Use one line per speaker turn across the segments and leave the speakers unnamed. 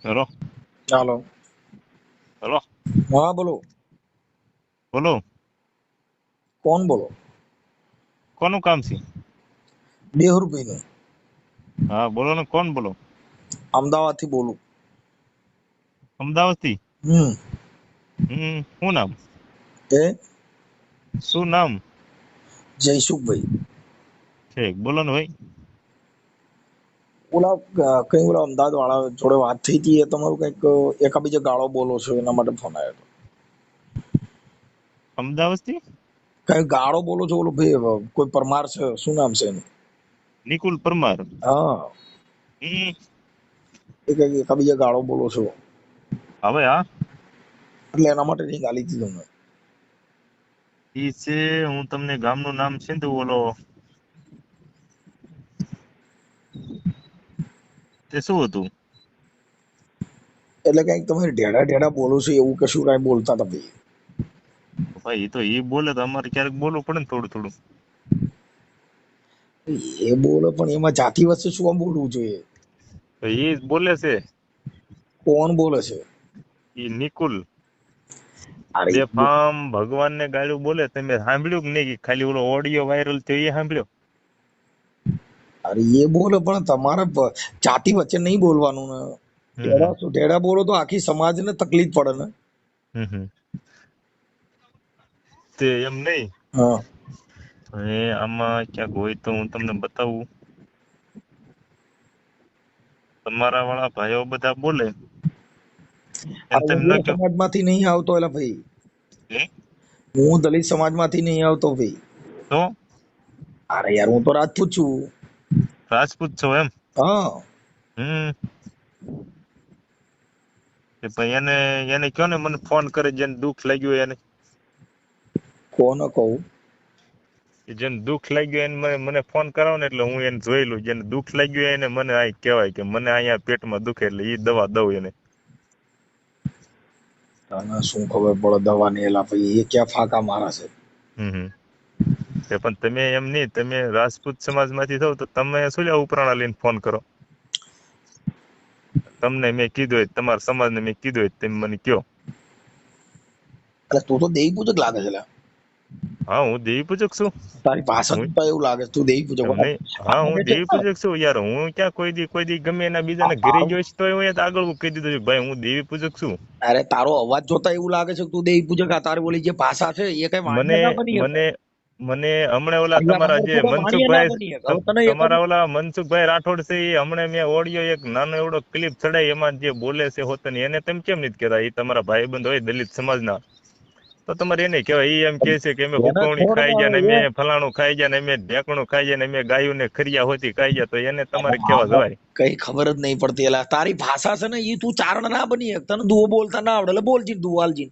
Hello.
ચાલો.
Hello.
હા બોલો.
બોલો.
કોણ બોલો?
કોનું કામ છે?
2 રૂપિયાનું.
હા બોલો ને, કોણ બોલો?
અમદાવાદ થી બોલું.
અમદાવાદ થી?
હમ.
શું નામ?
એ
શું નામ?
જયસુખભાઈ.
છે બોલો ને ભાઈ.
કઈ ઓલા અમદાવાદ વાળા જોડે વાત થઈ હતી, એ તમારું કઈક એકાબીજા ગાળો બોલો છો એના માટે ફોન આવ્યો હતો.
અમદાવાદ થી?
કઈ ગાળો બોલો છો, ઓલો ભાઈ કોઈ પરમાર છે, શું નામ છે એનું?
નિકુલ પરમાર.
હા,
હમ.
એ કઈક એકાબીજા ગાળો બોલો છો
હવે હા,
એટલે એના માટે નહીં ગાલી હતી તમને.
ઈ છે. હું તમને ગામનું નામ છે ને તો બોલો, તે શું હતું?
એટલે કઈક તમે ઢેડા ઢેડા બોલો છો એવું કશું કઈ બોલતા હતા ભાઈ.
ભાઈ એ તો ઈ બોલે તો અમારે ક્યારેક બોલવું પડે ને થોડું થોડું.
એ બોલો પણ એમાં જાતિ વચ્ચે શું આમ બોલવું જોઈએ?
તો ઈ જ બોલે છે.
કોણ બોલે છે?
ઈ નિકુલ
અરે
બેફામ ભગવાનને ગાળું બોલે. તમે સાંભળ્યું કે નહીં? ખાલી ઓલો ઓડિયો વાયરલ થયો એ સાંભળ્યો?
અરે એ બોલો પણ તમારે જાતિ વચ્ચે નહીં બોલવાનું ને.
હમ
ઢેડા બોલો તો આખી સમાજને તકલીફ પડે ને.
હમ હમ. તે એમ નહીં.
હા.
હવે આમાં ક્યાંક હોય તો હું તમને બતાવું. તમારા વાળા ભાઈઓ બધા બોલે એમ
અરે
તેમ
હું
ન
એ
કયો.
સમાજમાંથી નહીં આવતો એલા ભાઈ.
હે?
હું દલિત સમાજમાંથી નહીં આવતો ભાઈ.
તો
અરે યાર, હું તો રાજપૂત છું.
રાજપૂત છો એમ?
હા.
હમ. તે ભાઈ એને એને કયો ને, મને ફોન કરે જેને દુઃખ લાગ્યું હોય એને.
કોને કહું?
જેને દુઃખ લાગ્યું એને મને ફોન કરાવો ને, એટલે હું એને જોઈ લઉં. જેને દુઃખ લાગ્યું એને મને આ કહેવાય કે મને અહીંયા પેટમાં દુખે, એટલે એ દવા દઉં એને.
તને શું ખબર પડે દવાની? એલા ભાઈ એ ક્યાં ફાંકા મારા છે?
હમ. તે પણ તમે એમ નહીં, તમે રાજપૂત સમાજમાંથી થાવ તો તમે શું લ્યા ઉપરાણા લઈને ફોન કરો? તમને મેં કીધું હોય, તમારા સમાજને મેં કીધું હોય, તમે મને કયો.
એટલે તું તો દેવી પૂજક લાગે છે લા.
હા, હું દેવી પૂજક છું.
તારી ભાષા
હું
જોતા એવું લાગે છે તું દેવી પૂજક
એમ
હોય.
નહીં. હા,
આપણે
હું
બેઠે
દેવી પૂજક છું યાર. હું ક્યાં કોઈ દી ગમે એના બીજાને ઘરે
તારો
ગયો છે તો હું આગળ કહી દીધું છે, ભાઈ હું દેવી પૂજક છું.
અરે તારો અવાજ જોતા એવું લાગે છે કે તું દેવી પૂજક. આ તારી બોલી જે ભાષા છે એ કઈ વાણિયા
મને
ના બની શકે.
મને મને હમણાં ઓલા
અહીંયા
તમારા
મારા
જે
છોકરા વાણિયા ના
મનસુખભાઈ,
બની શકે. હવે તને એક
તમારા ઓલા મનસુખભાઈ રાઠોડ છે, એ હમણાં મેં ઓડિયો એક નાનો એવડો ક્લિપ ચડાઈ, એમાં જે બોલે છે હોતની, એને તમે કેમ નથી કહેતા? એ તમારા ભાઈબંધ હોય દલિત સમાજના, તો તમારે એને કહેવાય. એ એમ કહે છે કે અમે
એને
હુકવણી
છોડ ને
ખાઈ ગયા ને,
હવે
અમે
એ
ફલાણું ખાઈ ગયા ને, અમે ઢેકણું ખાઈ ગયા ને, અમે ગાયું ને ખરિયા હોતી ખાઈ ગયા, તો એને
અને
તમારે કેવા
આને
જવાય?
કઈ ખબર જ નહીં પડતી. એલા તારી ભાષા છે ને એ તું ચારણ ના બની શકે. તને દુઓ બોલતા ના આવડે એટલે બોલજી દુવાલજી.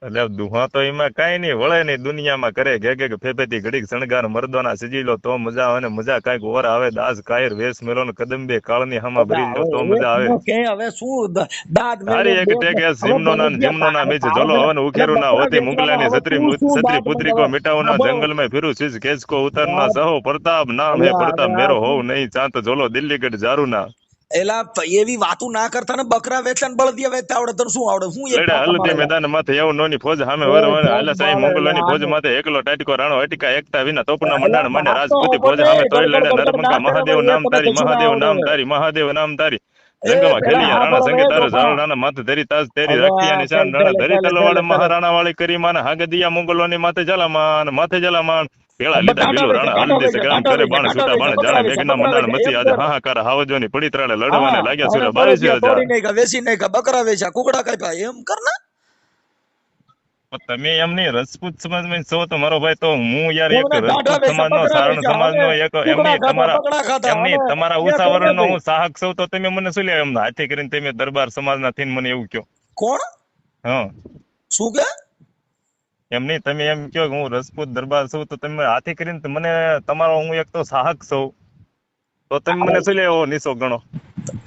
એટલે દુહા તો એમાં કઈ નહીં વળે નહીં. દુનિયામાં કરે ઘે ફેફેતી ઘડીક શણગાર મર્દોના સજીલો તો મજા આવે ને, મજા કાંઈક ઓર આવે. દાસ કાયર વેશ મેલો ને કદંબે કાળની હામા ભરી લ્યો તો
હવે
મજા આવે.
કે હવે શું દાદ મેલ્યો
તારી એક
ને
ટેક એસ
હવે
જીમનો ના
બળદિયા
જીમનો ના મીજ
તારો
જોલો
મને
હવન
એટલે
ઉખેરું ના
બકરા
હોતી
વેચવાના
મુગલાની
હવે તું શું
છત્રી
બાપ મને
પુત્રી
હવે
કો મિટાવના
સાંભળ.
જંગલ में फिरू सिज केस को उतरना
યાર,
सहो प्रताप नाम है
હવે
प्रताप
આ
मेरो हो
શું
नहीं चांत जोलो दिल्ली गढ़ जारू ना
એલા એવી વાતું ના કરતા ને. બકરા વેચતા ને બળદિયા વેચતા આવડે તને શું આવડે? હું એક
લડ્યા
ફાંકા
હલ્દી
મારેલા
મેદાન માથે એવું નોની ફોજ સામે
એ
વર
ફોજ
હાલા સાઈ મોગલોની ફોજ
મારેલા
માથે એકલો ટાટકો રાણો અટિકા એકતા વિના તોપના
એલા
મંડાણ માંડે
મારતો
રાજપૂતી
હોભળ
ફોજ
રે.
સામે તોય
ગડગડ
લડ્યા
ગડગડ ના
નરબંકા
કરે
મહાદેવ
ભાઈ, એ
નામ
તને
તારી
કશું ના
મહાદેવ
આવડે.
નામ તારી મહાદેવ નામ તારી
એ
જંગમાં
પેલા
ખેલિયા
હા
રાણા
પણ હવે
સંગે તારે
ડોફા
ઝાલ રાણા માથે ધરી તાજ તેરી
હવે
રાખિયા
આ
નિશાન રાણા ધરી તલવાડ
ચાલે
મહારાણા વાળી કરી માને હાગદિયા મોગલોની માથે જલામાન પેલા લીધા
કાંટા
ભીલું
વેચે
રાણા
કાંટા
હલ્દી
વેચે
સગ્રામ
કાંટા
કરે
વેચે
બાણ
કાંટા
છૂટા
વેચે
બાણ જાણે મેઘના
બકરા
મંડાણ
વેચે
મચી
એમ
આજે
કર.
હાહાકાર હાવજોની પડી ત્રાળે લડવાને
હા
લાગ્યા
હવે
સુરા બાવીસ
બળદિયા
હજાર
તોડી નાખ્યા, વેચી નાખ્યા, બકરા વેચ્યા, કુકડા કાપ્યા, એમ કર ને.
તમે એમ નહીં રાજપૂત સમાજમાં છો તો મારો ભાઈ, તો હું યાર એક
એમને ગાંઠા
રાજપૂત
વેચ્યા,
સમાજનો
બકરા
સારણ
વેચ્યા અને
સમાજનો એક એમ
કુકડા
નહીં
ખાધા,
તમારા
બકડા ખાધા
એમ
અને
નહીં તમારા
એ
ઉષા
કર ને
વર્ણનો
ભાઈ.
હું સાહક છું, તો તમે મને શું લે એમ હાથી કરીને તમે દરબાર સમાજના થઈને મને એવું કયો?
કોણ?
હા,
શું કે?
એમ નહીં તમે એમ કયો કે હું રાજપૂત દરબાર છું, તો તમે હાથી કરીને મને તમારો હું એક તો સાહક છું, તો તમે મને શું લે એવો નીચો ગણો?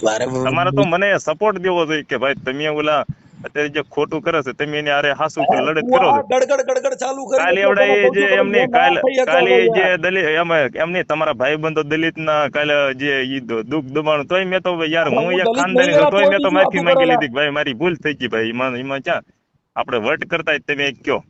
તારે
તમારે તો મને સપોર્ટ દેવો જોઈએ કે ભાઈ તમે ઓલા અત્યારે જે ખોટું કરે છે તમે એને અરે હાસુ કે લડત
તું
કરો
આ
છો.
ગડગડ ચાલુ કરીને
કાલે
એટલે
એવડા
તને
એ
કહું
જે
છું કે
એમની
મેં ના
કાલે
થઈ શકો
કાલે
હવે
જે
યાર.
દલિત એમની તમારા ભાઈબંધો દલિત ના કાલે જે ઈ દુઃખ દબાણ તોય મેં તો યાર
અલા
હું
હું
એક
દલિત નહીં
ખાનદાની છું
એલા,
તોય
તોય
મેં તો
બીજી
માફી
વાતો
માંગી
કરેલા.
લીધી કે ભાઈ મારી ભૂલ થઈ ગઈ ભાઈ એમાં ક્યાં આપણે વટ કરતા તમે એક કયો.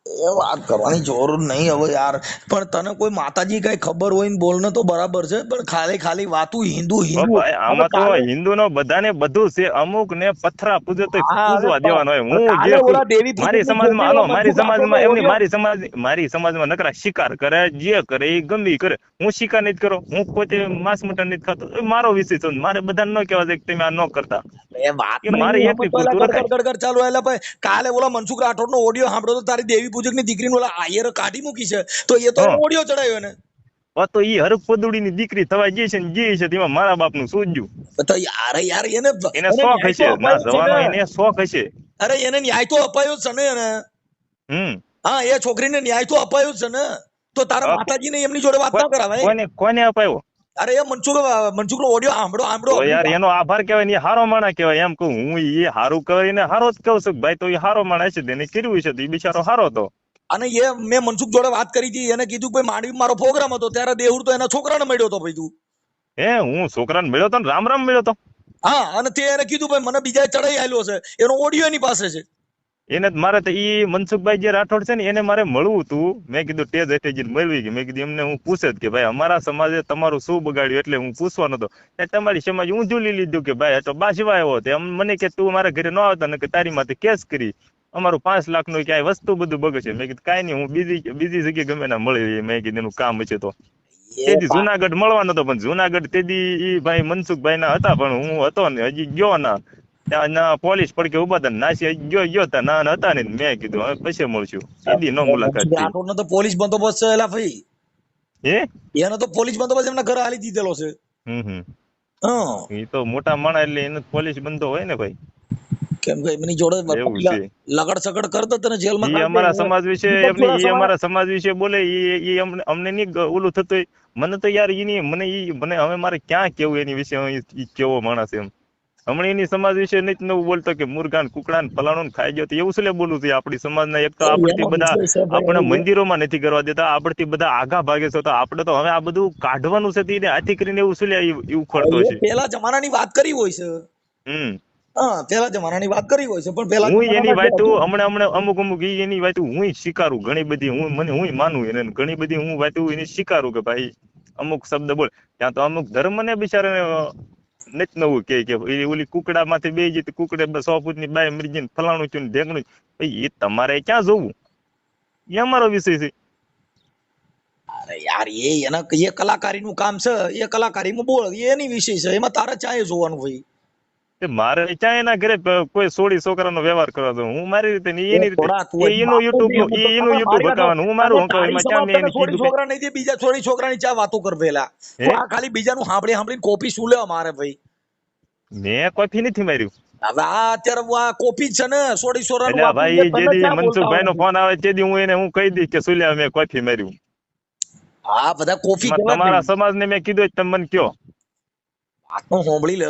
એ વાત કરવાની જરૂર નહીં હવે યાર. પણ તને કોઈ માતાજી કઈ ખબર હોય ને બોલને તો બરાબર છે, પણ ખાલી ખાલી વાતું હિન્દુ
ઓ
હિન્દુ.
ભાઈ
હવે
આમાં તો
કાલે,
હિન્દુનો બધાને બધું છે, અમુક ને પથરા પૂજે તો
હા હવે
પૂજવા દેવાનો હોય. હું
કાલે
જે
ઓલા દેવી પૂજક
મારી
ની
સમાજમાં
જગ્યાએ
હાલો
ઓલા
મારી
મનસુખ રાઠોડનો
સમાજમાં એમની
ઓડિયો.
મારી સમાજમાં નકરા શિકાર કરે, જે કરે એ ગમે ઈ કરે. હું શિકાર નથી કરો, હું પોતે માંસ મટન નથી ખાતો, એ મારો વિષય છે. મારે બધાને ન કહેવા છે કે તમે આ ન કરતા.
એ વાત
એ
નહીં
મારે
હું
એકની
સમજતો, એલા
પૂરતું રખાય.
ગડગડ ચાલુ. એટલે ભાઈ કાલે ઓલા મનસુખ રાઠોડ નો ઓડિયો સાંભળ્યો તો તારી દેવી પૂજક ની દીકરીનો ઓલા આયર કાઢી મૂકી છે, તો એ તો એનો
હા
ઓડિયો ચડાવ્યો ને.
તો ઈ હરક પદુડીની દીકરી થવા જે છે ને જે છે તેમાં મારા બાપનું સૂજ્યું.
તો યાર યાર એને
એને
એને
શોખ
ન્યાય તો
હશે ના
અપાયો જ છે
જવાનો,
ને.
એને શોખ હશે.
અરે એને ન્યાય તો અપાયો જ છે ને એને.
હમ
હા એ છોકરીને ન્યાય તો અપાયો જ છે ને. તો તારા માતાજીને એમની જોડે વાત ના કરાવાય.
કોને અપાયો?
અરે એ મનસુખ નો ઓડિયો સાંભળો
તો યાર એનો આભાર કહેવાય ને, એ હારો માણા કહેવાય. એમ કહું હું એ હારું કહેવાય ને હારો જ કહું છું કે ભાઈ તો એ હારો માણસ છે, તેને કર્યું છે તો એ બિચારો હારો હતો.
અને એ મેં મનસુખ જોડે વાત કરી હતી, એને કીધું ભાઈ માંડવી મારો પ્રોગ્રામ હતો ત્યારે દેહુર તો એના છોકરાને મળ્યો હતો ભાઈ તું.
હું છોકરાને મળ્યો તો ને રામ રામ મળ્યો તો.
હા અને તે એને કીધું ભાઈ મને બીજા ચડાઈ આવેલો છે, એનો ઓડિયો એની પાસે છે.
એને મારે તો ઈ મનસુખભાઈ જે રાઠોડ છે ને એને મારે મળવું હતું. મેં કીધું તેજ હેઠે મળવી કે મેં કીધું એમને હું પૂછે કે ભાઈ અમારા સમાજે તમારું શું બગાડ્યું, એટલે હું પૂછવાનો હતો. તમારી સમાજ ઊંધું લીધું કે ભાઈ તો બાજવા આવ્યો હતો. એમ મને કે તું મારા ઘરે ન આવતા ને કે તારી માથે કેસ કરી, અમારું 5 લાખનું ક્યાંય વસ્તુ બધું બગડશે. મેં કીધું કાંઈ નહીં, હું બીજી જગ્યાએ ગમે ના મળી. મેં કીધું એનું કામ હશે તો. તેથી જુનાગઢ મળવાનો હતો, પણ જુનાગઢ તેથી ઈ ભાઈ મનસુખભાઈ ના હતા, પણ હું હતો ને હજી ગયો ના. ત્યાં ના પોલીસ પડકે ઉભા હતા, નાસી ગયો હતા ના હતા ને. મેં કીધું હવે પછી મળશું. સીધી નો મુલાકાત થઈ.
રાઠોડનો તો પોલીસ બંદોબસ્ત છે એલા ભાઈ.
હે
એનો તો પોલીસ બંદોબસ્ત એમના ઘરે હાલી દીધેલો છે.
હમ
હા
એ તો મોટા માણસ એટલે એને પોલીસ બંધો હોય ને ભાઈ.
કેમ કે એમની જોડે
એવું છે.
લગડ સગડ કરતો તને જેલમાં
ઈ
નાખી
અમારા
દે.
સમાજ વિશે એમની ઈ અમારા સમાજ વિશે બોલે ઈ અમને નહીં ઓલું થતું. મને તો યાર ઈ મને હવે મારે ક્યાં કેવું એની વિશે, ઈ કેવો માણસ એમ. હમણાં એની સમાજ વિશે નથી નવું બોલતો કે મુર્ગાન કુકડાન ફલાણું ખાઈ ગયો. એવું શું બોલું છે આપણી સમાજના? એક તો આપડથી
એનો
બધા
વિષય છે
આપણે
ભાઈ.
મંદિરોમાં નથી કરવા દેતા, આપડથી બધા આગા ભાગે છે. તો આપણે તો હવે આ બધું કાઢવાનું છે. તેને હાથી કરીને એવું શું એવું ખોડતો
એ
છે.
પેલા જમાનાની વાત કરી હોય છે.
હમ
હા પેલા જમાનાની વાત કરી હોય છે, પણ પેલા
હું એની
જમાનામાં જે
વાતો
હતું.
હમણાં અમુક એની વાતો હું સ્વીકારું ઘણી બધી. હું માનું એને ઘણી બધી હું વાતો એની સ્વીકારું કે ભાઈ અમુક શબ્દ બોલ. ત્યાં તો અમુક ધર્મ ને બિચારાને નથી નવું કે ઓલી કુકડા માંથી બે જતી કુકડે 100 ફૂટની બાય મરી ને ફલાણું થયું ઢેગણું. એ તમારે ક્યાં જોવું? એ અમારો વિષય છે.
અરે યાર એ કલાકારીનું કામ છે, એ કલાકારીમાં બોલ એની વિષય છે, એમાં તારે ચાય જોવાનું ભાઈ.
મારે ક્યાં એના ઘરે કોઈ સોળી છોકરાનો વ્યવહાર કરવા દો. હું મારી રીતે ને એની રીતે
થોડા તું
એનું યુટ્યુબ હકાવાનું. હું મારું હકાવું. એમાં ક્યાં મેં એને
છોડી
કીધું કે
છોકરા નહીં દે, બીજા છોડી છોકરાની ચા વાતો કર પેલા.
હે
તું આ ખાલી બીજાનું સાંભળીને કોપી શું લેવા મારે ભાઈ?
મેં કોફી નથી માર્યું.
હવે આ અત્યારે આ કોપી જ છે ને, સોડી સોરાનું
એટલે
વાતું
ભાઈ
તને
જેદી
ક્યાં બોલતા
મનસુખભાઈ નો
આવડે?
ફોન આવે તેથી હું એને કહી દઈશ કે સુલ્યા મેં કોફી માર્યું.
આ બધા કોફી
એમાં
કહેવાય
તમારા
ભાઈ.
સમાજને મેં કીધું તમે મને કયો.
વાતનો સાંભળી લે.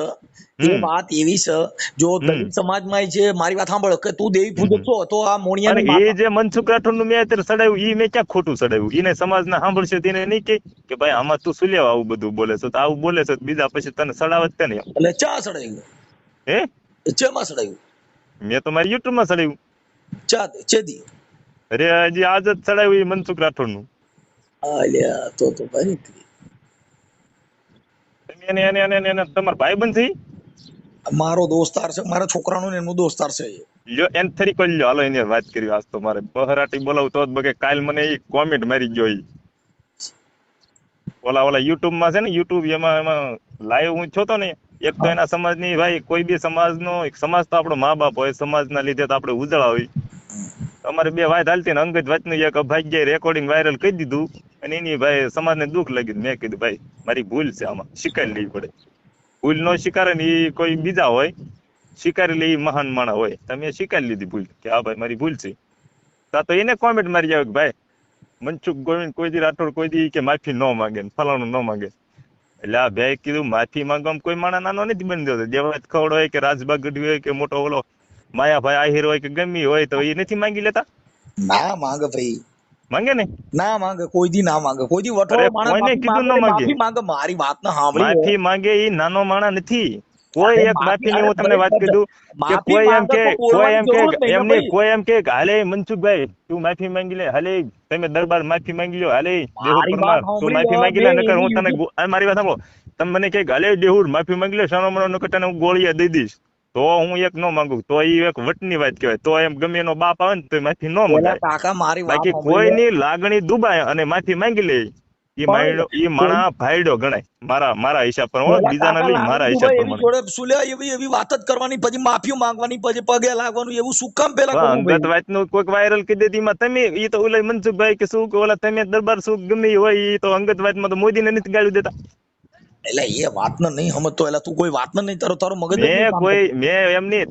એ
હમ
વાત એવી છે, જો
હમ
દલિત સમાજમાં છે, મારી વાત સાંભળ કે તું દેવી પૂજક
હમ
છો તો આ
અને
મોણિયાની
એ
માતા.
જે મનસુખ રાઠોડ નું મેં અત્યારે ચડાવ્યું એ મેં ક્યાં ખોટું ચડાવ્યું? એને સમાજના સાંભળશે તેને નહીં કે ભાઈ આમાં તું શું લેવા આવું બધું બોલે છે? તો આવું બોલે છે બીજા પછી તને ચડાવત કે નહીં?
એટલે ચા સડાયું.
હે
ચેમાં સડાયું?
મેં તો મારી યુટ્યુબ માં ચડાવ્યું.
ચા દે ચેદી.
અરે હજી આજ જ ચડાવ્યું એ મનસુખ રાઠોડ નું.
આલ્યા તો ભાઈ
તમારા ભાઈ બંધ થઈ
મારો દોસ્તાર છે, મારા છોકરાનો ને એમનો દોસ્તાર છે.
લ્યો એન થરી કરી લ્યો. હાલો એની વાત કરી. આજ તો મારે બહરાટી બોલાવું તો જ બગે. કાલ મને એ કોમેન્ટ મારી ગયો. ઓલા યુટ્યુબ માં છે ને, યુટ્યુબ એમાં લાઈવ હું છો તો ને. એક તો એના સમાજની ભાઈ કોઈ બી સમાજનો સમાજ તો આપણો મા બાપ હોય. સમાજના લીધે તો આપણે ઉજળા હોય. અમારે બે વાત હાલતી ને અંગત વાતનું એક ભાગ્ય રેકોર્ડિંગ વાયરલ કરી દીધું. અને એની ભાઈ સમાજને દુઃખ લાગ્યું. મેં કીધું ભાઈ મારી ભૂલ છે, આમાં સ્વીકારી લેવી પડે. ભૂલ નો સ્વીકારે ને એ કોઈ બીજા હોય, સ્વીકારી લે એ મહાન માણસ હોય. તમે સ્વીકારી લીધી ભૂલ કે હા ભાઈ મારી ભૂલ છે. તો એને કોમેન્ટ મારી જાય કે ભાઈ મનસુખ ગોવિંદ કોઈ દી રાઠોડ કોઈ દી કે માફી ન માંગે ને ફલાણું ન માંગે. એટલે આ બે કીધું માફી માંગવામાં કોઈ માણસ નાનો નથી બની જતો. દેવાજ ખવડ હોય કે રાજબા ગઢવી હોય કે મોટો ઓલો માયાભાઈ આહિર હોય કે ગમી હોય તો એ નથી માંગી લેતા?
ના માંગે ભાઈ,
માંગે ને?
ના માંગે, કોઈ દી ના માંગે. કોઈ દી
અરે
વટવાળો માણસ
કોઈને
માફી
કીધું
માંગે
ન
ને
માંગે.
માફી માંગે. મારી વાત ને સાંભળી લે.
માફી માંગે એ નાનો માણસ નથી. કોઈ
અરે
એક
માફી,
માફી ની
અરે
હું તમને
ભાઈ
વાત કીધું કે
માફી
કોઈ એમ
માંગે
કે
તો બોલવાની જરૂર જ નહીં ને
એમને
ભાઈ.
કોઈ એમ કે હાલે મનસુખભાઈ તું માફી માંગી લે, હાલે તમે દરબાર માફી માંગી લો, હાલે દેહુર
મારી વાત
પરમાર તું
સાંભળી
માફી
લે.
માંગી લે,
મેં
નકર
એની
હું તને
યુટ્યુબ,
મારી વાત સાંભળો. તમે મને કે હાલે દેહુર માફી માંગી લે સાનો મનો, નકર તને હું ગોળીયા દઈ દઈશ. તો હું એક ન માંગુ તો એ એક વટની વાત કહેવાય. તો એમ ગમે એનો બાપ આવે ને તો માફી ન
પેલા
મંગાય.
કાકા મારી વાત
બાકી
સાંભળી લે.
કોઈની લાગણી દુબાય અને માફી માંગી લે
પણ
એ માણા ભાઈડો ગણાય. મારા હિસાબ પર,
પેલા
બીજાના
કાકા
લઈ,
લાગણી
મારા હિસાબ
દુભાઈ એની
પ્રમાણે.
જોડે શું લે એવી એવી વાત જ કરવાની, પછી માફી માંગવાની, પછી પગે લાગવાનું, એવું શું કામ પેલા કરવું
અંગત
ભાઈ?
વાત નું કોઈક વાયરલ કરી દેતી એમાં તમે ઈ તો ઓલા મનસુખભાઈ કે શું કે ઓલા તમે દરબાર શું ગમે ઈ હોય ઈ તો અંગત વાતમાં તો મોદીને નથી ગાળ્યું દેતા.
એટલે એ વાતને નહીં સમજતો. એટલે તું કોઈ વાતને નહીં, તારો મગજ જ નહીં કામ કરતું.
મેં એમ નહીં,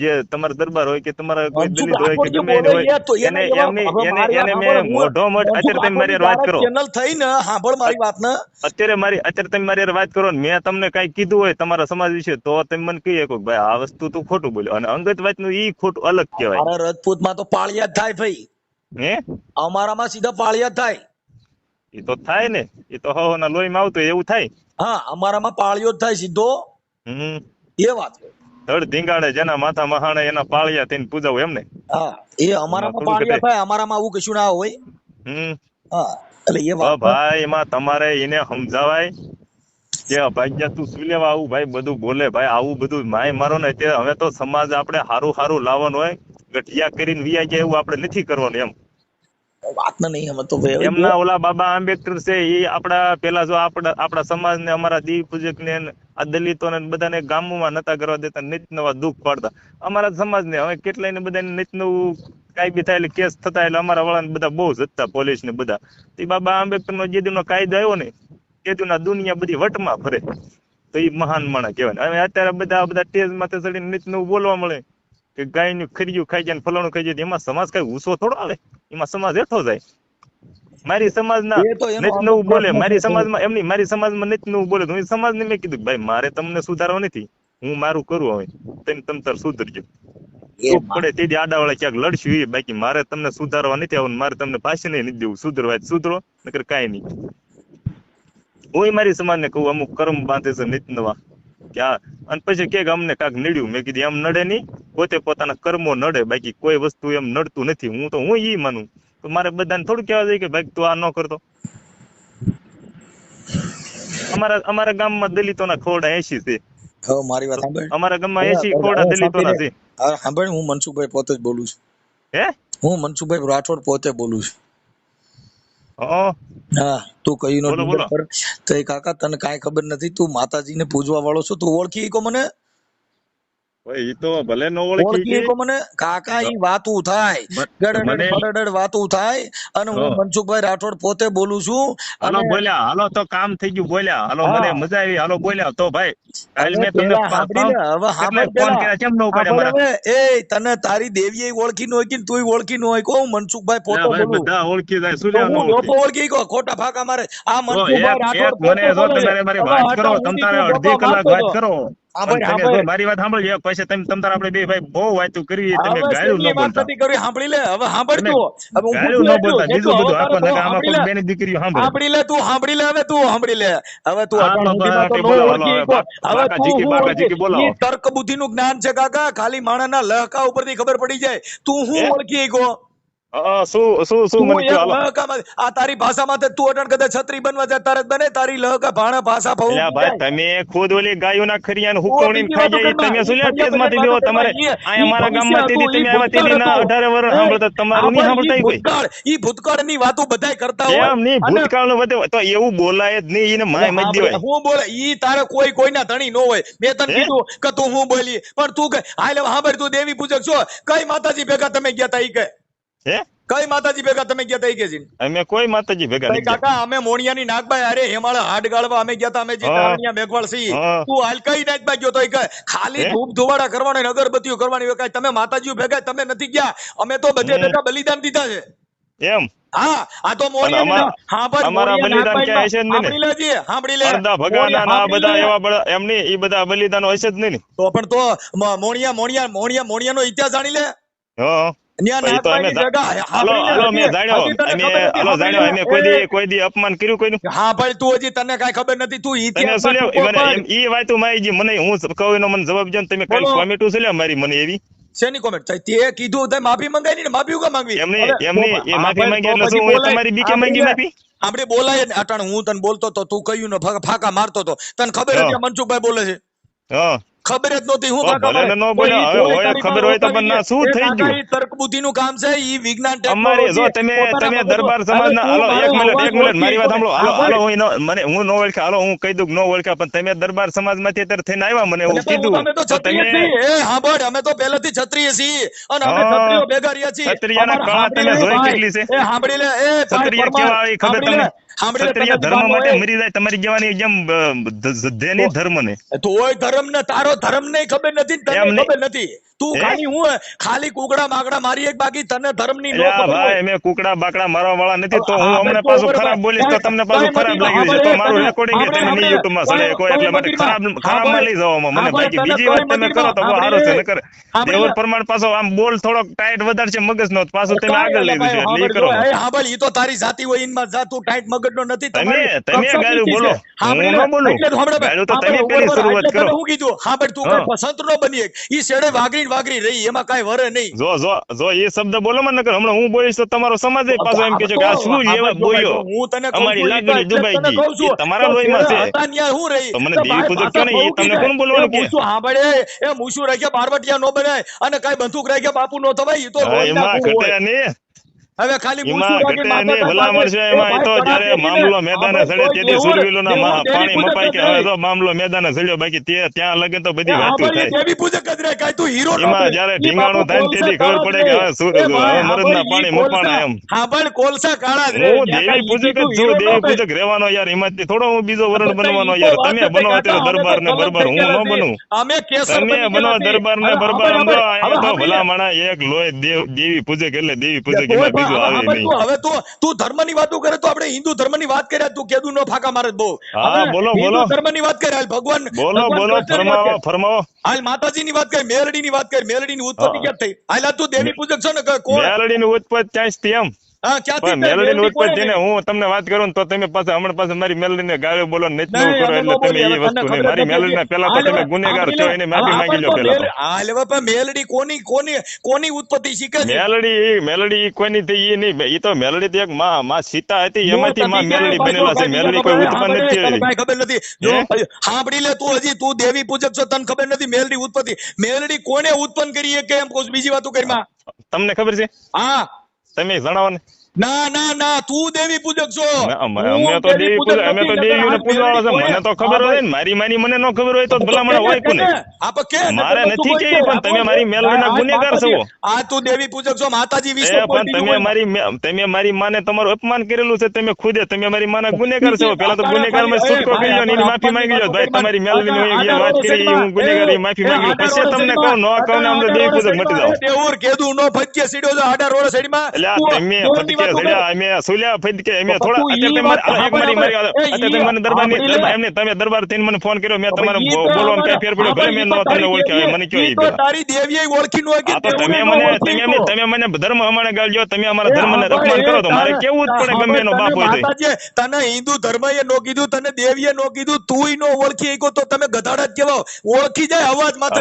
જે તમારા દરબાર હોય કે તમારા કોઈ
મનસુખ
દલિત હોય કે
રાઠોડ જે
ગમે એને
બોલે
હોય
એ તો
એને
એના એવા,
એમની
હવે
એને
મારી વાત
એને
સાંભળ.
મેં
હું
મોઢો મોઢ
મનસુખ
અત્યારે તમે મારી
રાઠોડની
હારે વાત
તારા
કરો.
ચેનલ થઈ ને, સાંભળ મારી વાત ને.
અત્યારે તમે મારી હારે વાત કરો ને મેં તમને કઈ કીધું હોય તમારા સમાજ વિશે તો તમે મને કહી શકો કે ભાઈ આ વસ્તુ તું ખોટું બોલ્યો, અને અંગત વાતનું ઈ ખોટું અલગ કહેવાય.
અમારા રજપૂતમાં તો પાળિયા જ થાય ભાઈ.
હે
અમારામાં સીધા પાળિયા જ થાય.
એ તો થાય ને, એ તો હવના લોહીમાં આવતું હોય એવું થાય.
હા, અમારામાં પાળિયો જ થાય સીધો.
હમ
એ વાત છે.
ધડ ધીંગાડે જેના માથા મહાણે એના પાળિયા થઈને પૂજાવું એમને.
હા, એ
એમાં
અમારામાં
થોડુંક
પાળિયા થાય. અમારામાં આવું કશું ના હોય.
હમ
હા, એટલે એ વાત
ભાઈ એમાં તમારે એને સમજાવાય કે ભાગ્યા તું શું લેવા આવું ભાઈ બધું બોલે ભાઈ, આવું બધું માય મારો ને તે હવે તો સમાજ આપણે હારું હારું લાવવાનું હોય, ગઠિયા કરીને વિયા જાય એવું આપણે નથી કરવાનું એમ.
વાતને નહીં સમજતો ભાઈ.
એમના ઓલા બાબા આંબેડકર છે એ આપડા પેલા જો આપણા સમાજ ને અમારા દીવ પૂજક ને આ દલિતો ને બધાને ગામમાં નતા કરવા દેતા, નિત નવા દુઃખ પાડતા. અમારા સમાજ ને હવે કેટલાય ને બધાને નિત નવું કાંઈ બી થાય એટલે કેસ થતા, એટલે અમારા વાળા બધા બહુ જતા પોલીસ ને બધા. તે બાબા આંબેડકર નો જે દિનનો કાયદો આવ્યો ને તે દિનના દુનિયા બધી વટમાં ફરે, તો એ મહાન માણસ કહેવાય. હવે અત્યારે બધા ટેજ માથે ચડીને નિત નવું બોલવા મળે કે ગાયનું ખરીયું ખાઈ જાય ને ફલાણું ખાઈ જાય, એમાં સમાજ કઈ ઊંચો થોડો આવે, એમાં સમાજ હેઠો જાય. મારી સમાજના
એ તો એનો
નિત
અમુક
નવું બોલે,
પ્રશ્ન
મારી
છે.
સમાજમાં મારી સમાજમાં નિત નવું બોલે તો હું સમાજને મેં કીધું ભાઈ મારે તમને સુધારવા નથી, હું મારું કરું, હવે તમ તાર સુધરજો.
એ
દુઃખ પડે તેથી આડાવાળા ક્યાંક લડશું એ, બાકી મારે તમને સુધારવા નથી આવવાનું, મારે તમને પાછી નહીં દેવું. સુધરવા સુધરો, નકર કાંઈ નહીં. હું મારી સમાજને કહું અમુક કર્મ બાંધે છે નિત નવા ક્યાં, અને પછી કે અમને કાંક નડ્યું. મેં કીધું એમ નડે નહીં, પોતે પોતાના કર્મો નડે, બાકી કોઈ વસ્તુ એમ નડતું નથી. હું ઈ માનું. તો મારે બધાને થોડું કહેવા જોઈએ કે ભાઈ તું આ ન કરતો. અમારા ગામમાં દલિતોના ખોરડા 80 છે.
હવે મારી વાત સાંભળ.
અમારા ગામમાં
હવે
80 ખોરડા દલિતોના છે.
સાંભળ, હું મનસુખભાઈ પોતે જ બોલું છું.
હે
હું મનસુખભાઈ રાઠોડ પોતે બોલું છું.
હા
તું કઈ નો
બોલો બોલો.
પર તો એ કાકા તને કાંઈ ખબર નથી, તું માતાજીને પૂજવા વાળો છો, તું ઓળખી કો મને?
ભાઈ ઈ તો ભલે ન ઓળખી
કો મને કાકા, ઈ વાતું થાય
મને
ગડડ વાતું થાય. અને હું મનસુખભાઈ રાઠોડ પોતે બોલું છું.
હાલો બોલ્યા, હાલો તો કામ થઈ ગયું, બોલ્યા હાલો, મને મજા આવી, હાલો બોલ્યા તો ભાઈ. કાલ મેં તમને ફોન કર્યા કેમ ન ઉપાડ્યા મારા?
એ તને તારી દેવીએ ઓળખી ન હોય કે તું ઓળખી ન હોય, હું મનસુખભાઈ પોતે બોલું.
બધા ઓળખી જાય, શું
તો
લેવાનું
હું લોકો ઓળખી કો ખોટા ફાકા મારે. આ મનસુખભાઈ રાઠોડ
મને જો તમે મારી વાત કરો, તમ તારે અડધી કલાક વાત કરો. મારી વાત સાંભળજો પછી તમ તારે આપણે બે ભાઈ બહુ વાતો કરી, તમે ગાળ્યું ન બોલતા.
સાંભળી લે, હવે સાંભળ તું. હવે હું
ગાળ્યું ન બોલતા, બીજું બધું આપો
પૂછું,
આમાં કોઈ બેની દીકરીઓ સાંભળે.
સાંભળી લે તું, સાંભળી લે, હવે તું સાંભળી લે. હવે તું
હા તો
હવે તું
બાકાજી બોલો.
તર્ક બુદ્ધિ નું જ્ઞાન છે કાકા, ખાલી માણસના લહકા ઉપરથી ખબર પડી જાય. તું હું ઓળખી ગો?
શું મને કહો, હાલો.
આ તારી ભાષામાં તું અટણ કદાચ છત્રી બનવા જાય તારે બને, તારી લહકા ભાણા ભાષા
ભાઈ તમે ખુદ ઓલી ગાયોના ખરિયાને હુકવણી ખાઈ જાય, તમે શું લે તેજમાંથી બેહો? તમારે આ અમારા ગામમાં તેદી તમે આવ્યા તેદીના 18 વર્ષ સાંભળતા, તમારું નહીં સાંભળતા કોઈ?
ઈ ભૂતકાળની વાતો બધાય કરતા હોય.
એમ નહીં, ભૂતકાળનું બધે તો એવું બોલાય જ નહીં, એને માય મત દેવાય.
હું બોલે ઈ તારે કોઈના ધણી નો હોય. મેં તને કીધું કે તું હું બોલી, પણ તું કે હાલે સાંભળ, તું દેવી પૂજક છો, કઈ માતાજી ભેગા તમે ગયા તા? ઈ કે કઈ માતાજી ભેગા તમે ગયા તા? ઈ કે છે
અમે કોઈ માતાજી ભેગા નહીં
કાકા, અમે મોણિયાની નાગબાઈ અરે હેમાળા હાડ ગાળવા અમે ગયા તા, અમે જે તારણિયા મેઘવાળ સી. તું હાલ કઈ નાગબાઈ ગયો તો? ઈ કે ખાલી ધૂપ ધુવાડા કરવાનો ને અગરબત્તીઓ કરવાની હોય. તમે માતાજીઓ ભેગા તમે નથી ગયા, અમે તો બધે ભેગા બલિદાન દીધા છે.
એમ
હા આ તો
અમારા બલિદાન ક્યાં હશે જ નહીં ને?
સાંભળી લે
અડધા ભગાના ના આ બધા એવા બધા એમ નહીં, ઈ બધા બલિદાનો હશે જ નહીં ને?
તો પણ તો મોણિયાનો ઇતિહાસ જાણી લે.
હા
ન્યા
પછી તો અમે
નાગબાઈની જગા.
હાલો
સાંભળી લે,
જાણ્યો
હજી તને
અમે
ખબર નથી,
હાલો
સાંભળી
જાણ્યો
લે.
અમે કોઈ દી અપમાન કર્યું કોઈનું?
હા ભાઈ તું હજી તને કાંઈ ખબર નથી, તું
તમે
ઇતિહાસમાં
શું લ્યો
ટૂંકો
મને
પડ.
ઈ વાતો મારી જી મને હું કહું એનો મને જવાબ દો ને. તમે કાલ
બોલો.
કોમેન્ટ શું લ્યો મારી મને એવી
શેની comment? તે કીધું તે માફી મંગાવી ને માફી ઉગા માંગવી.
એમની
હવે,
એમની
તો
એ
હા
માફી
ભાઈ,
માંગી
તો
એટલે
પછી
શું હું
બોલાય.
તમારી બીકે માંગી માફી?
આપણે બોલાય ને અટાણે હું તને બોલતો તો તું કહ્યું ને ફાકા મારતો તો તને ખબર
હા.
હતી આ મનસુખભાઈ બોલે છે?
હા
ખબર જ નહોતી હું
તો
ફાકા
ભલે
મારે.
ને ન બોલ્યો,
કોઈ
હવે હોય
તારી
ખબર
પાસે
હોય તો
હોતા
પણ ના
નહીં.
શું
એ
થઈ
કાકા,
ગયું?
ઈ તર્ક બુદ્ધિનું કામ છે, ઈ વિજ્ઞાન
અમારે જો
ટેકનોલોજી
તમે
પોતાના
દરબાર
મગજ-
સમાજના
હવે
હાલો
તું
એક
મારો
મિનિટ
અવાજ
મારી વાત સાંભળો. હાલો
હા,
હાલો
ભાઈ.
હું ન ઓળખ્યા, હાલો હું કહી દઉં કે ન ઓળખ્યા, પણ તમે દરબાર સમાજમાંથી અત્યારે થઈને આવ્યા મને એવું
એટલે તો
કીધું
અમે તો
તો
ક્ષત્રિય
તમે
છીએ. એ સાંભળ, અમે તો પહેલેથી ક્ષત્રિય છીએ અને અમે
હા.
ક્ષત્રિયો ભેગા રહ્યા છીએ.
ક્ષત્રિયના
અમારા
કળા
સાંભળી
તમે
લે
જોઈ
ભાઈ.
કેટલી છે?
એ સાંભળી લે, એ ભાઈ
ક્ષત્રિય
પરમાર,
કેવા આવે ખબર
સાંભળી લે,
તમને?
સાંભળી લે,
ક્ષત્રિય
તમે
ધર્મ
માનો
માટે
એ.
મરી જાય તમારી જેવાની જેમ ધ્યેયની ધર્મ ને
તોય ધર્મ ને તારો ધર્મ ને ખબર નથી ને તને
એમ નહીં.
ખબર નથી. તું
હે?
ખાલી કુકડા માગડા મારી એક બાકી તને ધર્મ ની નો
અલ્યા
ખબર હોય.
ભાઈ અમે કુકડા બાકડા મારવા વાળા નથી, તો હું
હા,
હમણાં
ભાઈ,
પાછું
બરોબર.
ખરાબ બોલીશ તો તમને પાછું ખરાબ લાગી જશે. તો મારું રેકોર્ડિંગ તમે નહીં YouTube માં સડે કોઈ, એટલે માટે ખરાબ માં લઈ જાવ મને. બાકી બીજી વાત તમે કરો તો બહુ સારું છે. નકર દેવર પ્રમાણ પાછો આમ બોલ થોડોક ટાઈટ વધારશે મગજ નો, પાછું તમે આગળ લઈ જશો એટલે ઈ કરો.
ઈ તો તારી જાતિ હોય ઈનમાં જા, તું ટાઈટ મગજનો નથી.
તમે
તમારી
ગાળું
કક્ષા
બોલો,
નીચી છે. સાંભળી
હું
લે.
ન બોલું.
એટલે તો સાંભળે ભાઈ.
ગાળું તો તમે
સાંભળે,
પેલી
બરોબર.
શરૂઆત
એટલે
કરો.
તને હું કીધું, હા ભાઈ તું
હા.
કઈ સંત નો બની એક. ઈ શેડે વાગરી રહી, એમાં કાંઈ વરે નહીં.
જો એ શબ્દ બોલો મને, નકર હમણાં હું બોલીશ તો તમારો સમાજ પાછો એમ કે છે કે આ શું લેવા બોલ્યો,
હું તને કહું
અમારી
છું,
લાગણી
એટલે
દુબાઈ
તને
ગઈ.
કહું છું.
એ તમારા
તો
લોહીમાં
પેલા
છે.
હતા ન્યા હું રહી.
તો મને
તો
દેવી
ભાઈ
પૂજક
પાછા
કયો ને, એ
બહુ
તમને
કીધા.
કોણ બોલવાનું
એ
કે?
મૂછું સાંભળે, એ મૂછું રાખ્યા બારવટિયા નો બનાય અને કાંઈ બંદૂક રાખ્યા બાપુ નો થવાય. ઈ તો
હા,
લોહીના
એમાં
ગુણ
ઘટે
હોય.
નહીં.
હવે ખાલી
એમાં
મૂછું રાખીને
ઘટે
માથા
નહીં,
પર
ભલા
પાકે.
મળશે.
એ
એમાં
ભાઈ
તો
કડા
જયારે
ફેંકીને
મામલો મેદાને
આપણે
સડે
કોઈ
તેથી
દેવું
સુરવીલોના
દેવું દેવી
પાણી
પૂજક
મપાય કે
જ
હવે
નહીં.
તો મામલો મેદાને સડ્યો, બાકી ત્યાં લગે તો
એ
બધી
હા
વાતું
ભાઈ, એ
થાય.
દેવી પૂજક જ રહે. કાંઈ તું હીરો ન
એમાં
બન.
જયારે
ઈ
ઢીંગાણું
બાપુ
થાય ને તેથી
કોલસા
ખબર
કાળા જ
પડે કે
રહે.
હવે
એ ભાઈ, હા
મરદના
ભાઈ,
પાણી
ઈ
મપાણા
કોલસા.
એમ.
હા ભાઈ, કોલસા કાળા જ રહે.
હું
ત્યાં
દેવી
કાંઈ
પૂજક જ
તું
છું,
હીરો ન
દેવી
બન.
પૂજક રહેવાનો યાર. એમાંથી થોડો હું બીજો વરણ બનવાનો
ઈ તો
યાર.
વાત
તમે
જ
બનો
નહીં,
અત્યારે
કાકા.
દરબાર ને
અમે તો
બરબાર, હું
કલમ
ન
થઈ
બનું.
ગયેલા છીએ. અમે કેસર
તમે
બની
બનો
ગયેલા છીએ.
દરબાર ને
હવે
બરબાર,
સાંભળ,
સમજો
હવે
અહીંયા તો
સાંભળી લે.
ભલા માણા એક લોહી દેવી પૂજક એટલે દેવી પૂજક,
તોય
એમાં
પણ
બીજું આવે
હવે
નહીં.
તું ધર્મની વાતો કરે તો આપણે હિન્દુ ધર્મની વાત કર્યા, તું કેદું નો ફાકા મારે બહુ.
હા,
હવે
બોલો,
હિન્દુ
બોલો.
ધર્મની વાત કરે, હાલ ભગવાન
બોલો
કૃષ્ણની વાત
ફરમાવો
કર.
ફરમાવો.
હાલ માતાજીની વાત કરી, મેલડીની વાત કરી. મેલડીની ઉત્પત્તિ
હા.
ક્યાં થઈ? હાલ આ તું દેવી પૂજક છો ને કોણ?
મેલડીની ઉત્પત્તિ ક્યાંથી એમ?
હા, ક્યાંથી
પણ
થઈ?
મેલડીની
મેલડી કોણે
ઉત્પત્તિ ને
કરી?
હું તમને વાત કરું ને તો તમે પાછા હમણાં પાછા મારી મેલડીને ગાળો બોલો ને નથી
નહીં,
કરો,
અમે
એટલે
નો
તમે
બોલીએ.
એ
હવે તને
વસ્તુ નહીં.
ખબર
મારી
જ
મેલડીને
નથી.
પેલા તો
હાલ
તમે
હવે
ગુનેગાર
સાંભળી
છો,
લે.
એને માફી
હવે
માંગી લો
આપણને
પેલા તો.
હાલ હવે પણ મેલડી કોની ઉત્પત્તિ શીખે છે?
મેલડી કોઈની થઈ એ નહીં, એ તો મેલડી તો એક માં સીતા હતી,
નો
એમાંથી
તબી
માં
ક્યાંય
મેલડી
ભાઈ, જો
બનેલા છે.
કાંઈ
મેલડી
બીજા
કોઈ
ખબર
ઉત્પન્ન
નથી
નથી
તને
થઈ.
કાંઈ ખબર નથી. જો
હે?
સાંભળી લે, તું દેવી પૂજક છો, તને ખબર નથી મેલડી ઉત્પત્તિ. મેલડી કોને ઉત્પન્ન કરી એ કે એમ કહું છું, બીજી વાતો કરીમાં.
તમને ખબર છે?
હા,
તમે જણાવો ને.
ના, તું દેવી પૂજક છો.
અમે
હું
તો દેવી
પૂજક
પૂજક, અમે તો
નથી.
દેવીઓને
નકર
પૂજવા
હાલ
વાળા છે.
મેલડી
મને તો
કોને?
ખબર
હા,
હોય ને, મારી મને ન ખબર હોય તો ભલામણ હોય કોને? મારે નથી કે, પણ તમે મારી મેલડીના ગુનેગાર છો.
આ તું દેવી પૂજક છો, માતાજી
એ
વિશે કોઈ
પણ
બીજું
તમે મારી માને તમારું અપમાન કરેલું છે, તમે ખુદે તમે મારી માના ગુનેગાર છો. પેલા તો ગુનેગાર માં છૂટકો કરી લો ને એની માફી માંગી લો. ભાઈ તમારી મેલડીની હું જે વાત કરી એ હું ગુનેગાર એ માફી માંગી લો. પછી તમને કહું ન કહું ને આમ તો દેવી પૂજક મટી જાઓ.
દેવુર કેદું નો ફટકે સીડ્યો છે આડા રોડ સાઈડમાં.
એટલે આ તમે ફટકે સડ્યા, અમે સુલ્યા ફટકે, અમે થોડા અત્યારે તમે મને દરબાર એમને તમે દરબાર થઈને મને ફોન કર્યો, મેં તમારે બોલવામાં કઈ ફેર પડ્યો? ભલે મેં ન તમને ઓળખ્યા, મને કયો એ પેલા.
તારી દેવીએ ઓળખી નો કે
આ તો તમે મને ધર્મ અમાને ગાળજો, તમે અમારા ધર્મને અપમાન કરો તો મારે કેવું જ પડે, ગમે એનો બાપ હોય તો.
તને હિન્દુ ધર્મએ નો કીધું, તને દેવીએ નો કીધું, તુંય નો ઓળખી શકો તો તમે ગધાડા જ કેવાઓ. ઓળખી જાય અવાજ માથે.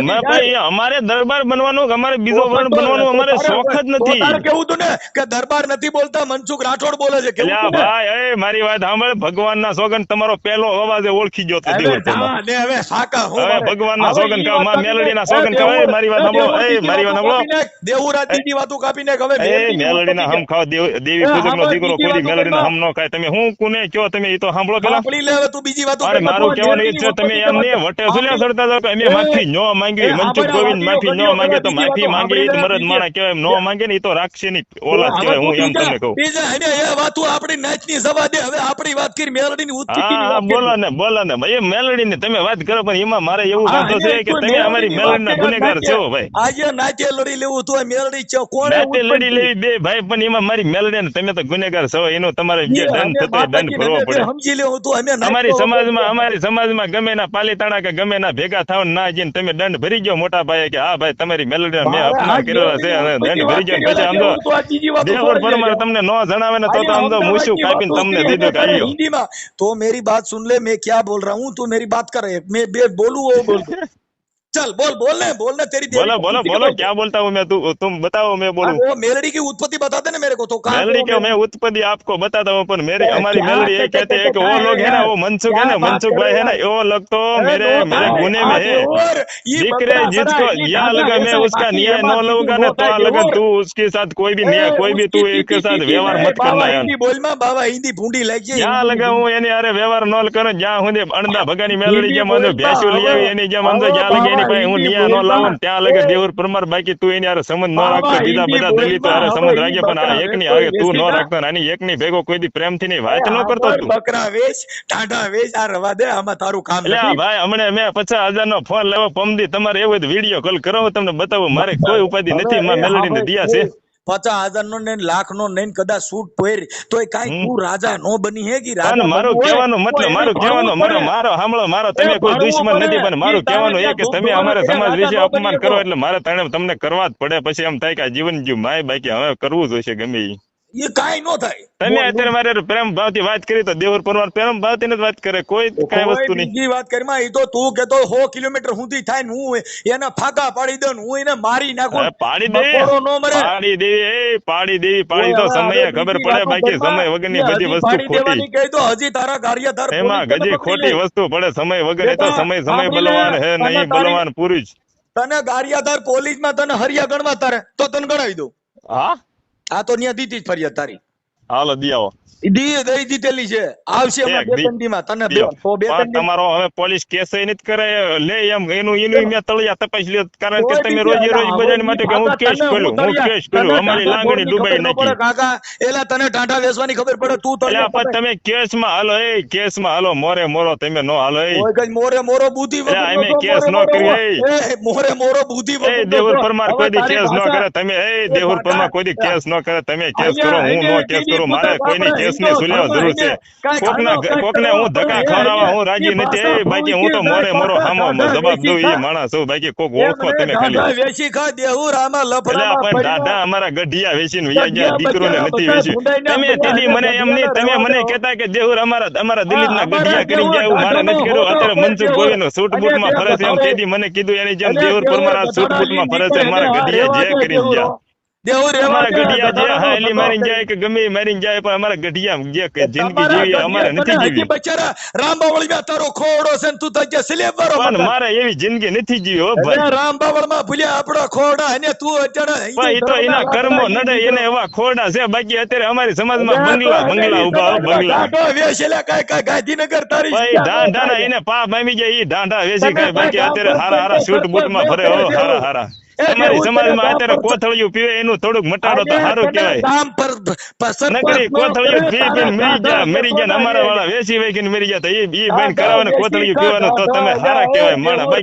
અમારે દરબાર બનવાનું, અમારે બીજો વર્ણ બનવાનું અમારે શોખ જ નથી.
તારે કેવું તું ને કે દરબાર નથી બોલતા, મનસુખ રાઠોડ બોલે છે. કેવું તું ને?
ભાઈ મારી વાત સાંભળ, ભગવાનના સોગન તમારો પહેલો અવાજ ઓળખી ગયો તો
હવે સાકા હું
હવે ભગવાનના સોગન કા, માં મેલડીના સોગન કા. મારી વાત સાંભળો, મારી વાત સાંભળો.
દેવુરાજ દીદી વાતો કાપીને હવે
મેલડીના હમ ખાવ, દેવી પૂજકનો દીકરો કોઈ મેલડીના હમ નો ખાય. તમે હું કોને કયો, તમે એ તો સાંભળો પેલા.
સાંભળી લે, હવે તું બીજી વાતો
અરે મારું કહેવાનું એ જ છે, તમે એમ ને વટે સુલ્યા ચડતા જાવ કે અમે માફી ન માંગી, મનસુખ ગોવિંદ માફી ન માંગે તો માફી માંગે એ જ મરદ માણા કહેવાય. ન માંગે ને એ તો રાક્ષસની ઓલાદ કહેવાય. હું એમ તમને કહું.
બીજા હને એ વાતો આપણી નાચની જવા દે. હવે આપણી વાત કરી મેલડીની ઉત્પત્તિની
હા
વાત કરી.
બોલો ને ભાઈ, મેલડીની તમે વાત કરો, પણ એમાં મારે એવું
હા,
વાંધો છે
હને
કે
તું
તમે અમારી
મેલડીની વાત
મેલડીના
કરી,
ગુનેગાર
નાચે.
છો ભાઈ.
આજે નાચે લડી લેવું તો મેલડી છે કોણે
નાતે
ઉત્પન્ન
લડી
કરી?
લેવી બે ભાઈ, પણ એમાં મારી મેલડી ને તમે તો ગુનેગાર છો, એનો તમારે જે
એ
દંડ
અમે
થતો હોય દંડ
માતાજીને
ભરવો
અમે બે
પડે.
સમજી લેવું તું અમે
અમારી
નાચતો
સમાજમાં ગમે ના પાલીતાણા કે ગમે ના ભેગા થાવ ના જઈને તમે દંડ ભરી ગયો મોટા ભાઈ, કે હા ભાઈ તમારી મેલડી મેં
મારે
અપમાન
આજ
કરેલા છે
મેલડીની
અને
ઉત્પત્તિ
દંડ
વાત
ભરી ગયો
કરી
પછી આમ તો
દેવું તો આ બીજી વાતો
દેવર
છોડી
પરમાર
દેજો.
તમને ન જણાવે ને તો
અહીંયા
આમ તો મૂછું
અમદાવાદની
કાપીને
વાતો
તમને
કરી
દીધું કે
તને
આલ્યો.
हिंदी में तो मेरी बात सुन ले मैं क्या बोल रहा हूँ तू मेरी बात कर मैं बोलूँ वो बोल दो चल बोलने तेरी देवी
बोलो बोलो
उत्पत्ति
बोलो,
के
क्या बोलता हूँ मैं, तुम बताओ मैं बोलूं.
वो मेलडी की उत्पत्ति बता दे ना मेरे को तो कहाँ
मेलडी
से
के मैं उत्पत्ति आपको बताता हूँ, पर मेरी हमारी
क्या
मेलडी यही कहते हैं कि वो लोग है ना, वो मनसुख है
क्या
ना,
बात
मनसुख
कर
भाई
रहे
है ना,
यार
वो लोग तो मेरे
नो
मेरे
थाय
गुने में
आज
है.
और ये
दिख
बकरा
रहे जिसको
सराय ये
यहाँ
ढांढा
लगा मैं
ऐसा है
उसका
बाकी
न्याय
एमा
न
कीधु
लूंगा
नो
ना, तो
थाय
आ लगा
देवर
तू उसके साथ कोई भी न्याय, कोई भी
उसकी
तू
टीटी
एक साथ
टीटी
व्यवहार
में
मत
बाबा
करना है.
हिंदी बोल में बाबा हिंदी भूंडी लग गई
જ્યાં લગા હું એની હારે વ્યવહાર ન કરું, જ્યાં સુધી અણદા ભગાની મેલડી
हिंदी
જેમ
बोल
અંધો
में
ભેંસું લઈ આવી એની જેમ અંધો જ્યાં લગે
बाबा
એની પાસે હું
हिंदी
ન્યાય
बोल
ન લાવું ને ત્યાં લગે
में
દેવર પરમાર, બાકી તું એની હારે સંબંધ ન
बाबा
રાખતો, બીજા
हिंदी
બધા
बोल
દલિતો
में
હારે
હવે
સંબંધ
ઈ
રાખે, પણ આ
બકરા
એકની
વેચ
હારે
તો
તું ન
વેચી
રાખતો ને આની એકની ભેગો કોઈ દી પ્રેમથી નહીં વાત ન કરતો તું.
બકરા વેચ ટાઢા વેચ આ રવા દે આમાં તારું કામ
એટલે
નથી
ભાઈ હમણે મેં 50,000 નો ફોન લેવો પમદી, તમારે એવું વિડીયો કોલ કરો તમને બતાવું, મારે કોઈ ઉપાધિ
હવે
નથી, માં
એ હા
મેલડી ને
ભાઈ
દિયા છે.
50,000 નો ને લાખ નો ને કદાચ સૂટ પહેર તોય કાઈ
હમ.
તું રાજા નો બની હે કે
પણ
રાજા
મારું
બનવું હોય
કહેવાનો
તો
મતલબ,
એને
મારું
ભણવું
કહેવાનો
પડે.
મારો સાંભળો, મારો
એ
તમે કોઈ
ભણવું
દુશ્મન
પડે.
નથી, પણ
ઈ
મારું
તારે
કહેવાનું એ
ત્યાં
કે તમે
ધોળા
અમારા
કર્યા
સમાજ
રાજા
વિશે
નો
અપમાન
બની
કરો
શકો.
એટલે મારે તમને કરવા જ પડે, પછી એમ થાય કે આ જીવન જીવ માય, બાકી હવે કરવું જ હશે ગમે ઈ.
એ કાઈ નો થાય
તમે અત્યારે મારે પ્રેમ ભાવથી વાત કરી તો દેવર પરમાર પ્રેમ ભાવથી જ વાત કરે, કોઈ કઈ
કોઈ
વસ્તુ નહીં.
બીજી વાત કરીમાં ઈ તો તું કેતો 100 કિલોમીટર સુધી થાય ને હું એને ફાકા પાડી દઉં ને હું એને મારી નાખું
હવે પાડી દે,
બકોરો નો મરે
પાડી દેવી, પાડી દેવી, પાડી
ઓય
તો
હવે
સમયે
હવે
ખબર
બીજી
પડે,
વાતો
બાકી
કરીમાં
સમય વગરની
એ
બધી
હજી
વસ્તુ
પાડી
ખોટી.
દેવાની કહી તો હજી તારા કાર્યધર
એમાં
પોલીસ તને
હજી
પકડી
ખોટી
લે.
વસ્તુ પડે, સમય વગર એ તો
બેટા,
સમય
સાંભળી લે,
બલવાન હે
તને
નહીં,
તારી
બલવાન પુરુષ.
તને ગારિયાધાર પોલીસમાં તને હરિયા ગણવા તારે તો તને ગણાવી દઉં.
હા
આ તો ન્યા દીધી જ ફરિયાદ તારી
હાલો દી આવો.
દઈ દીધેલી છે આવશે હમણાં
ઠીક,
બે ત્રણ દીમાં તને બે
દિયો.
તો બે
પણ
ત્રણ દી
તમારો હવે પોલીસ કેસ ય નથી કરે લે એમ, એનું મેં તળિયા તપાસ લ્યો, કારણ કે
કોઈ
તમે
બીજી
રોજે રોજ
અલા,
બધાની
હવે
માટે
ઈ
કે હું
ભાગા
કેસ
તને
કર્યું,
હું
હું
તળિયા,
કેસ કર્યું,
તને
અમારી
ટાંટા
લાંગણી
દોડની
ડૂબાઈ
ખબર ન
નાખી.
પડે કાકા એલા તને ટાંટા વેચવાની ખબર પડે તું
એટલે
તળિયા
આપણે
પકડ.
તમે કેસમાં હાલો, એ કેસમાં હાલો, મોરે મોરો તમે નો હાલો. એ
કોઈ કઈ મોરે મોરો બુદ્ધિ
એટલે
વગર
અમે
નો
કેસ
મોરે
નો
મોરો
કરી.
એ મોરે મોરો બુદ્ધિ
એ
વગર
દેવર
નો
પરમાર
હવે
કોઈ દી
તારી
કેસ ન
ભાષા
કરે, તમે એ
એ
દેવર
ભાષા
પરમાર કોઈ દી કેસ ન કરે, તમે કેસ કરો,
અહીંયા
હું નો
એને
કેસ
દીદી
કરું, મારે
પૂછે
કોઈની
આપણે
કેસ
હિન્દુ
ની સુલેવા
ધર્મ
જરૂર છે.
એને કાંઈ ખાડો કાંઈ
કોકને
કરવો
હું ધક્કા
પડે.
ખવડાવવા હું રાજી
ઈ
નથી,
ભાષા
એ બાકી હું તો
ભૂંકી
મોરે મોરો
જાય,
હામો
ઢાઢા
જવાબ
વેચી
દઉં, એ
ખા.
માણસ હું, બાકી કોક ઓળખો
એમને
તમે ખાલી.
ઢાઢા વેચી ખા દેહુરામાં
એટલે
લફડામાં
આપણે
પડીને
દાદા અમારા ગઢિયા વેચીને વયા ગયા,
ગઢિયા
દીકરોને
બચ્યા
નથી
બધા
વેચ્યું.
ભૂંડાઈને
તમે
બધા
તેથી
એને
મને એમ નહીં, તમે
ગઢિયાને
મને
રહેવા દો.
કહેતા કે દેહુર અમારા
હા,
દિલીપના
અમારા
ગઢિયા કરી
દેહુર
ગયા, એવું મારે
ઢાઢાનો
નથી કર્યું.
હોદો
અત્યારે
હોય
મનસુખ
દેહુર.
ગોવીનો સૂટ
અને
બૂટમાં
તે
ફરે છે, એમ
બતાવે.
તેથી મને કીધું એની જેમ
અને
દેહુર
દેહુર
પરમાર સૂટ
બધાના
બૂટમાં ફરે છે,
નીકળે
અમારા
ને, હા,
ગઢિયા
રહેવા
જે
દે
કરીને
દેહુર.
ગયા.
દેહુર રહેવા
અમારા
દે,
ગઢિયા જે
ગધાડાનો
હાલી
ધંધો
મારીને
કરી.
જાય કે ગમે ઈ મારીને જાય, પણ અમારા ગઢિયા જે જિંદગી
તમારા
જીવી અમારે
ગઢિયા
નથી
તને
જીવી.
હજી બચારા રામબાવળીમાં તારો ખોડો છે ને તું તો જે સ્લેબ વાળો
પણ
મકાન.
મારે એવી જિંદગી નથી જીવી હો ભાઈ.
અરે રામબાવળમાં ભૂલ્યા આપણા ખોડા અને તું અત્યારે હિન્દુ
પણ એ તો
ધર્મના
એના કર્મો
લાકડા
નડે,
ઈ
એને એવા ખોડા છે, બાકી અત્યારે અમારી સમાજમાં
અરે તો
બંગલા ઉભા હો, બંગલા.
ઢાઢો વેચેલા કાંઈ ગાંધીનગર તારી
ભાઈ
જગ્યા ન
ઢાંઢાના
થાય.
એને પાપ આવી જાય, ઈ ઢાંઢા વેચી
તમે
ખાય, બાકી
કાંઈ
અત્યારે
કામ
હારા હારા
કરતા
સૂટ બૂટમાં ફરે હો,
સરપંચ
હારા હારા.
એ
તમારી
દેવું
સમાજમાં
તને
અત્યારે
કામ પર
કોથળિયું પીવે એનું થોડુંક મટાડો તો
આજે
સારું
તને
કહેવાય.
કામ પર
નકરી
સરપંચ નો
કોથળિયું
કરે
પી
તારા
પીને મરી
ઢાઢા
મરી ગયા ને
વેચવાના
અમારા
એ.
વાળા વેચી વેચીને મરી ગયા, તો ઈ બંધ
ઢાઢા
કરાવો ને
વેચી
કોથળિયું
ખા,
પીવાનું, તો તમે
ઢાઢા
હારા
એ
કહેવાય માણા.
દેવું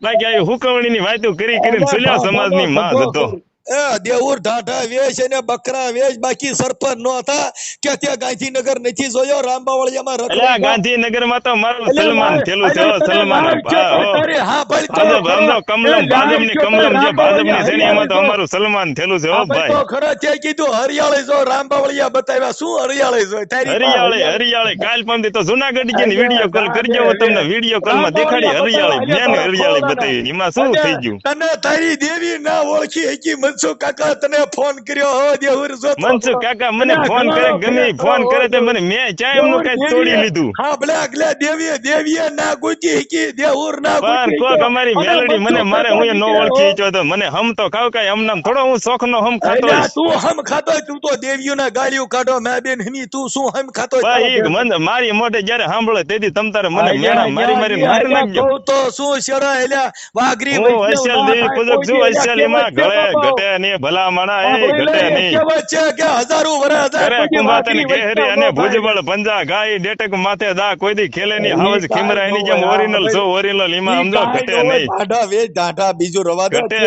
બાકી આવી હુકવણીની વાતો કરીને સુલ્યા સમાજની માં જતો.
એ દેવુર ઢાઢા વેચ અને બકરા વેચ, બાકી સરપંચ નો હતા કે ત્યાં ગાંધીનગર નથી જોયો રામબાવળિયામાં
એટલે આ
રખડતા.
ગાંધીનગરમાં તો મારું
એટલે
સલમાન
મારે-
થયેલું છે,
એટલે તને
સલમાન.
લાજ છે તો તારી હા ભાઈ તો
ભાજપ
ખરો.
આંધો કમલમ,
એ
ભાજપની
લાજ છે તો
કમલમ જે ભાજપની
રામબાવળિયા
શ્રેણી, એમાં તો
હરિયાળી
અમારું સલમાન થયેલું છે હો
આ ભાઈ
ભાઈ.
તો ખરા છે કીધું હરિયાળી જો રામબાવળિયા બતાવ્યા શું હરિયાળી જોઈ તારી માં
હરિયાળી કાલ પમદી તો જુનાગઢ જઈને વિડીયો કોલ કરજો, હું તમને વિડીયો કોલમાં દેખાડી. હરિયાળી મેન હરિયાળી બતાવી, એમાં શું થઈ ગયું?
તને તારી દેવી ના ઓળખી હકી મનસુખ કાકા તને ફોન કર્યો હો દેવુર જો તો.
મનસુખ કાકા મને ફોન કરે, ગમે ઈ ફોન કરે તો મને મેં ચા એમનું કઈ તોડી લીધું.
હા ભલે આગલા દેવીએ ના ગુજી હકી દેવુર ના
પણ
ગુજી
કોક અમારી મેલડી મને મારે હું ન ઓળખી ઈચ્છો તો મને હમ તો ખાવ કઈ હમણાં થોડો હું શોખ નો હમ ખાતો હોઈશ.
તું હમ ખાતો હોય, તું તો દેવીઓ ના ગાળિયું કાઢો મેં બેન હમી તું શું હમ ખાતો હોય?
ભાઈ મારી મોઢે જયારે સાંભળે તેથી તમ તારે મને મેણા મારી મારી નાખજો.
કહું તો શું શેરા એલા વાઘરી
હું વૈશાલ દેવી પૂજક છું, વૈશાલ એમાં ગળે ઘટે નહીં ભલા માણા એ ઘટે નહીં.
કહેવત છે કે હજારો વર્ષ હજાર
અરે
પછી
કુંભાતન
વાકડી
ઘેરી
વચમાં
અને
ન થાય.
ભુજબળ પંજા ગાય ડેટક માથે દા કોઈ દી ખેલે ની હાવજ ખીમરા એની જેમ ઓરિજિનલ છો ઓરિજિનલ એમાં સમજો ઘટે નહીં.
ઢાઢા વેચ ઢાઢા બીજું રવા દે.
ઘટે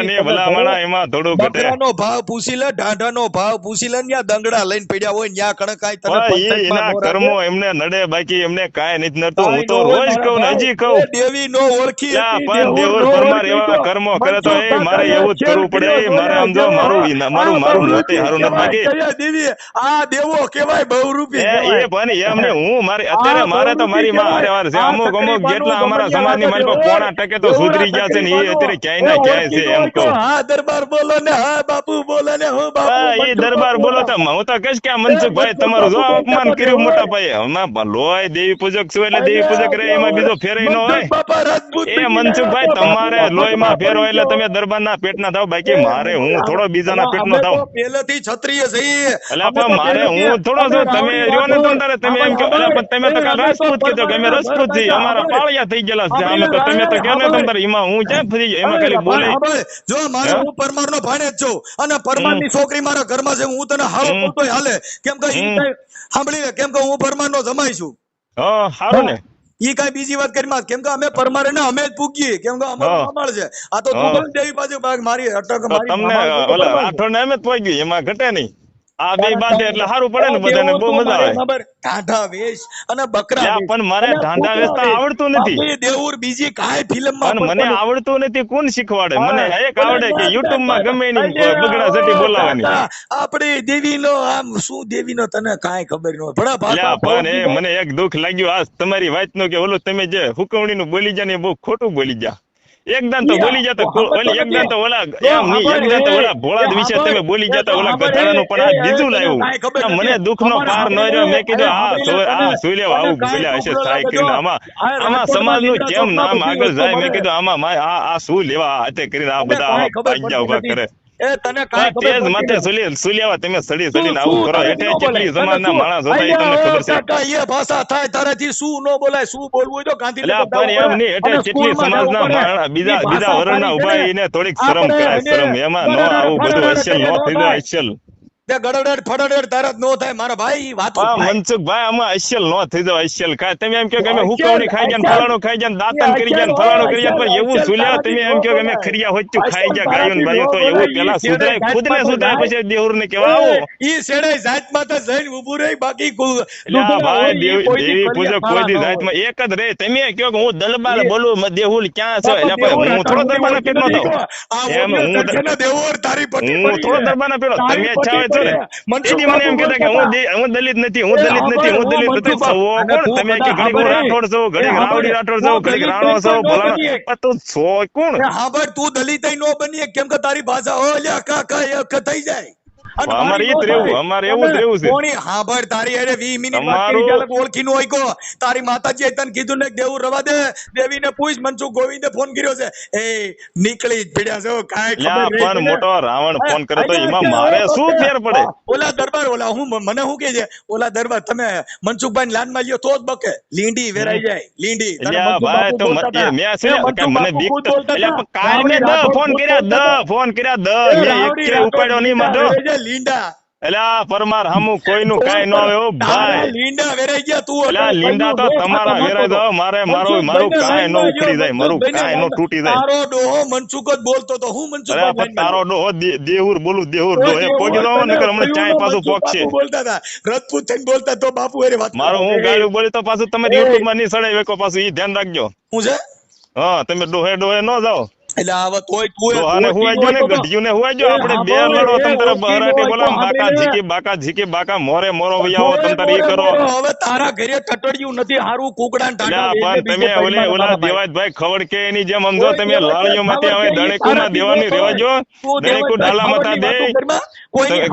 નહીં ભલા માણા એમાં થોડું ઘટે.
બકરાનો ભાવ પૂછી લે, ઢાઢાનો ભાવ પૂછી લે, ત્યાં દંગડા લઈને પડ્યા હોય ત્યાં કણકાઈ તને પંચાયતમાં
એના
નો રાખે.
કર્મો એમને નડે બાકી એમને કાંઈ નથી નડતું. હું તો
કાંઈ નો
રોજ
હોય
કહું ને
મારા
હજી
ભાઈ.
કહું.
એ દેવી નો ઓળખી
યા
હતી,
પણ
દેવું
દેવર
નો
પરમાર
ઓળખી
એવા
તો.
કર્મો કરે તો
મનસુખ
મારે
કાકાએ
એવું જ
ખેલ
કરવું પડે.
કર્યો
મારે
જોયા
સમજો
જેવો.
મારું
આ
મોતે
બહુરૂપી
હારું નથી બાકી.
કહેવાય દેવી. આ દેવો કહેવાય બહુરૂપી કહેવાય.
એ પણ એમને હું મારી અત્યારે મારે તો મારી માં હારે હારે છે. અમુક જેટલા અમારા સમાજની મારી પાસે પોણા ટકે તો સુધરી ગયા છે ને એ અત્યારે ક્યાંય ના ક્યાંય છે એમ કહું.
હા દરબાર બોલો ને, હા બાપુ બોલો ને, હું બાપુ
એ દરબાર બોલો તો હું તો કહીશ કે આ મનસુખભાઈ તમારું જો અપમાન કર્યું મોટા ભાઈ. એમાં લોય દેવી પૂજક છું એટલે દેવી પૂજક રહે એમાં બીજો ફેરય ન હોય.
બાપા રાજપૂત
એ મનસુખભાઈ તમારે લોહીમાં ફેર હોય એટલે તમે દરબારના પેટના થાવ બાકી મારે હું થોડો બીજાના પેટનો થાવ.
પહેલેથી ક્ષત્રિય છીએ.
એટલે પણ મારે હું થોડો છું તમે રહ્યો ને તારે તમે એમ કહો એટલે પણ તમે તો કાલ રાજપૂત કીધો કે અમે રાજપૂત છીએ અમારા પાળિયા થઈ ગયેલા છે અમે તો તમે તો કહો ને તમારે એમાં હું ક્યાં ફરી એમાં ખાલી બોલે.
જો મારે હું પરમારનો ભાણેજ છું અને પરમારની છોકરી મારા ઘરમાં છે, હું તને હારો બોલતોય હાલે કેમ કે ઈ કઈ સાંભળી લે, કેમ કે હું પરમારનો જમાઈ છું.
હા સારું ને.
ઈ કઈ બીજી વાત કરી કેમ કે અમે પરમારે ને અમે જ પૂગીએ કેમ કે અમારું અમાળ છે. આ તો તું બોલ દેવી બાજુ મારી અટક મારી
તમને ઓલા આઠો ને એમ જ પહોંચી ગયું એમાં ઘટે નહીં. આ બે બાદ એટલે સારું પડે ને બધાને બહુ મજા આવે.
ઢાંઢા વેશ અને બકરા
પણ મને ઢાંઢા વેચતા આવડતું નથી.
દેવુર બીજી કાંઈ ફિલ્મમાં
પણ મને આવડતું નથી. કોણ શીખવાડે? મને એક આવડે કે યુટ્યુબ માં ગમે એની બગડા સટી બોલાવાની.
આપણી દેવીનો આમ શું દેવીનો તને કાંઈ ખબર ન હોય.
પણ એ મને એક દુઃખ લાગ્યું આજ તમારી વાત નું કે ઓલું તમે જે હુકવણી નું બોલી જા ને બહુ ખોટું બોલી જા. એકદમ તો બોલી જતો એકદમ તો ઓલા એમ નહીં એકદમ તો ઓલા ભોળાદ વિશે તમે બોલી જતા ઓલા ગધાડાનું પણ આ બીજું લાવ્યું. મને દુઃખ નો પાર ન રહ્યો. મેં કીધું આ સુઈ લેવા આવું બોલ્યા હશે થાય કરીને આમાં સમાજ નું કેમ નામ આગળ જાય. મેં કીધું આમાં આ શું લેવા હાથે કરીને આ બધા આમાં ઉભા કરે.
એ તને કાંઈ ખબર
તેજ માથે સુલિયાવા તમે સડી સડીને આવું કરો. હેઠે કેટલી સમાજના માણસ હતા એ તમને ખબર છે.
કાકા એ ભાષા થાય તારાથી શું ન બોલાય, શું બોલવું હોય તો ગાંધીનગર
પણ એમ નહીં હેઠે કેટલી સમાજના માણસ બીજા વર્ણના ઉભા એને થોડીક શરમ કરાય. શરમ એમાં ન આવું બધું અસલ ન થઈ જાય. અસલ
ગડડડ ફડડડ તારત નો થાય મારા ભાઈ. વાત
મનસુખભાઈ આમાં અસલ નો થઈ જાય. અસલ કાય તમે એમ કહો કે અમે હુકવણી ખાઈ ગયા ફલાણું ખાઈ ગયા દાંતન કરી ગયા ફલાણું કરી ગયા, પણ એવું સુલ્યા તમે એમ કહો કે અમે ખરિયા હોચ્યું ખાઈ ગયા ગાયું બાયું તો એવું પેલા સુધરાય ખુદ ને સુધરાય પછી દેવર ને કેવા આવો
ઈ સેડાઈ જાત માતા જઈને ઊભું રહી બાકી
ભાઈ દેવી પૂજક કોઈ દી જાત માં એક જ રે. તમે કહો કે હું દલબાર બોલું દેહુલ ક્યાં છો એટલે હું થોડો દરબાર પેટ નો થાવ. એમ હું
દેવર તારી પટી
હું થોડો દરબાર પેલો તમે ઈચ્છા મને એમ કહેતા કે હું દલિત નથી હું દલિત નથી હું દલિત નથી. કોણ તમે કે ઘડીક રાઠોડ છો ઘડીક રાવડી રાઠોડ છો ઘડીક રાણો છો ભલાણા તું છો કોણ?
હા ભાઈ તું દલિત નો બની કેમ કે તારી ભાષા ઓલ્યા કાકા એક થઈ જાય.
અમારે ઈ જ રહેવું અમારે એવું જ રહેવું છે.
કોણી હાંભળ તારી અરે 20 મિનિટ વાત ઓળખી નો હોય કો તારી માતાજીએ તને કીધું ને દેવું રવા દે. દેવીને પૂછ મનસુખ ગોવિંદે ફોન કર્યો છે એ નીકળી જ પડ્યા છો કાંઈ ખબર
પણ મોટો રાવણ ફોન કરે તો એમાં મારે શું ફેર પડે?
ઓલા દરબાર ઓલા હું મને શું કે છે ઓલા દરબાર તમે મનસુખભાઈ લાન માં લ્યો તો જ બકે લીંડી વેરાઈ જાય લીંડી.
ભાઈ તો મને બીક તો એટલે કાલ મેં ફોન કર્યા મેં એક ઉપાડ્યો નહીં માધો
લીંડા
એલા પરમાર હામુ કોઈનું કાઈ ન આવે ઓ ભાઈ.
લીંડા વેરાઈ ગયા તું.
એલા લીંડા તો તમારા વેરાઈ દો મારું કાઈ ન ઉખડી જાય મારું કાઈ ન તૂટી જાય.
તારો ડોહો મનસુખ જ બોલતો તો હું મનસુખ
અરે તારો ડોહો દેહુર બોલું દેહુર ડોહો એ પોગી દો નકર હમણાં ચાય પાછું પોકશે.
બોલતા હતા રજપૂત થઈને બોલતા તો બાપુ એરી વાત
મારું હું ગાળું બોલી તો પાછું તમે યુટ્યુબ માં નહીં સડાઈ વેકો પાછું ઈ ધ્યાન રાખજો.
હું છે
હા તમે ડોહે ન જાઓ
એટલે આવા તોય તું
અને હુવાજો ને ગઢિયું ને હુવાજો આપણે બે લડો તમ તારે બહરાટી બોલા બાકા ઝીકી બાકા મોરે મોરો વયાવો તમ તારે ઈ કરો.
હવે તારા ઘરે ટટડિયું નથી હારું કુકડા ને ટાટા
પણ તમે ઓલા દેવાજભાઈ ખવડ કે એની જેમ સમજો તમે લાળીઓ માંથી હવે દણેકુ ના દેવાની રેવાજો. દણેકુ ડાલા માતા દે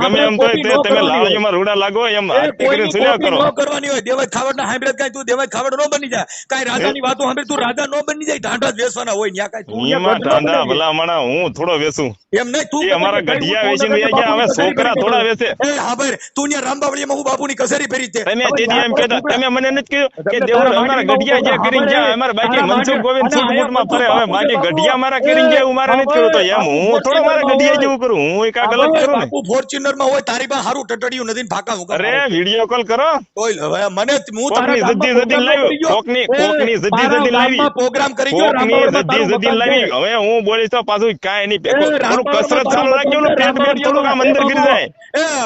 ગમે એમ તો તમે લાળીઓ માં રૂડા લાગો એમ આરતી કરીને સુલ્યા કરો.
કરવાની હોય દેવાજ ખાવડ ના સાંભળે કઈ તું દેવાજ ખાવડ નો બની જાય કઈ રાજા ની વાતો સાંભળે તું રાજા નો બની જાય ટાટા જ વેસવાના હોય ન્યા કઈ તું
ગાંડા
બનાવીએ.
ભલા માણા હું થોડો વેચું
એમ નહીં, તું
એ અમારા
કઈ
ગઢિયા
હું
વેચીને
કોને
વહી ગયા, હવે
બાપુની કચેરી
છોકરા
કરી
થોડા
દે.
વેચે.
એ હા ભાઈ, તું ત્યાં રામબાવળીમાં હું બાપુની કચેરી ફેરી છે.
તમે
હવે
તેથી
યાર
એમ
પડે
કહેતા,
છોકરા.
તમે મને નથી કહ્યું કે
તમને
દેવું
તારા
અમારા
માંડવીમાં
ગઢિયા જે
હું
કરીને
ખબર
જાય,
હે?
અમારા બાકી
તારા
મનસુખ ગોવિંદ
અને
સુખ
આયા
બૂટમાં ફરે,
મનસુખ
હવે
બાપુ છે,
બાકી
બાપુ.
ગઢિયા મારા કરીને જાય એવું મારે નથી કરવું. તો એમ
બાપુ
હું થોડો મારા
ફોર્ચ્યુનરમાં
ગઢિયા
હોય.
જેવું કરું, હું એક
હા
ગલત
ભાઈ,
કરું ને.
બાપુ ફોર્ચ્યુનરમાં હોય, તારી પાસે હારું ટટડિયું નથી ને ફાકા હું
અરે વિડીયો કોલ કરો,
ઓય હવે મને હું તારા
કોકની
ગામમાં
જદ્દી જદ્દી
પ્રોગ્રામ
લાવી,
કરી ગયો.
કોકની જદ્દી
મારા
જદ્દી લાવી,
ગામમાં પ્રોગ્રામ કરી ગયો.
કોકની
રામબાવળમાં
જદ્દી
તારું
જદ્દી
મકાન
લાવી.
છે.
હવે હું બોલીશ તો પાછું કાંઈ નહીં, થોડું
રામબાવળમાં
કસરત
તારું
ચાલુ રાખજો, ઓલું
મકાન
પેટ
છે.
બેટ થોડુંક આમ અંદર ગીરી જાય.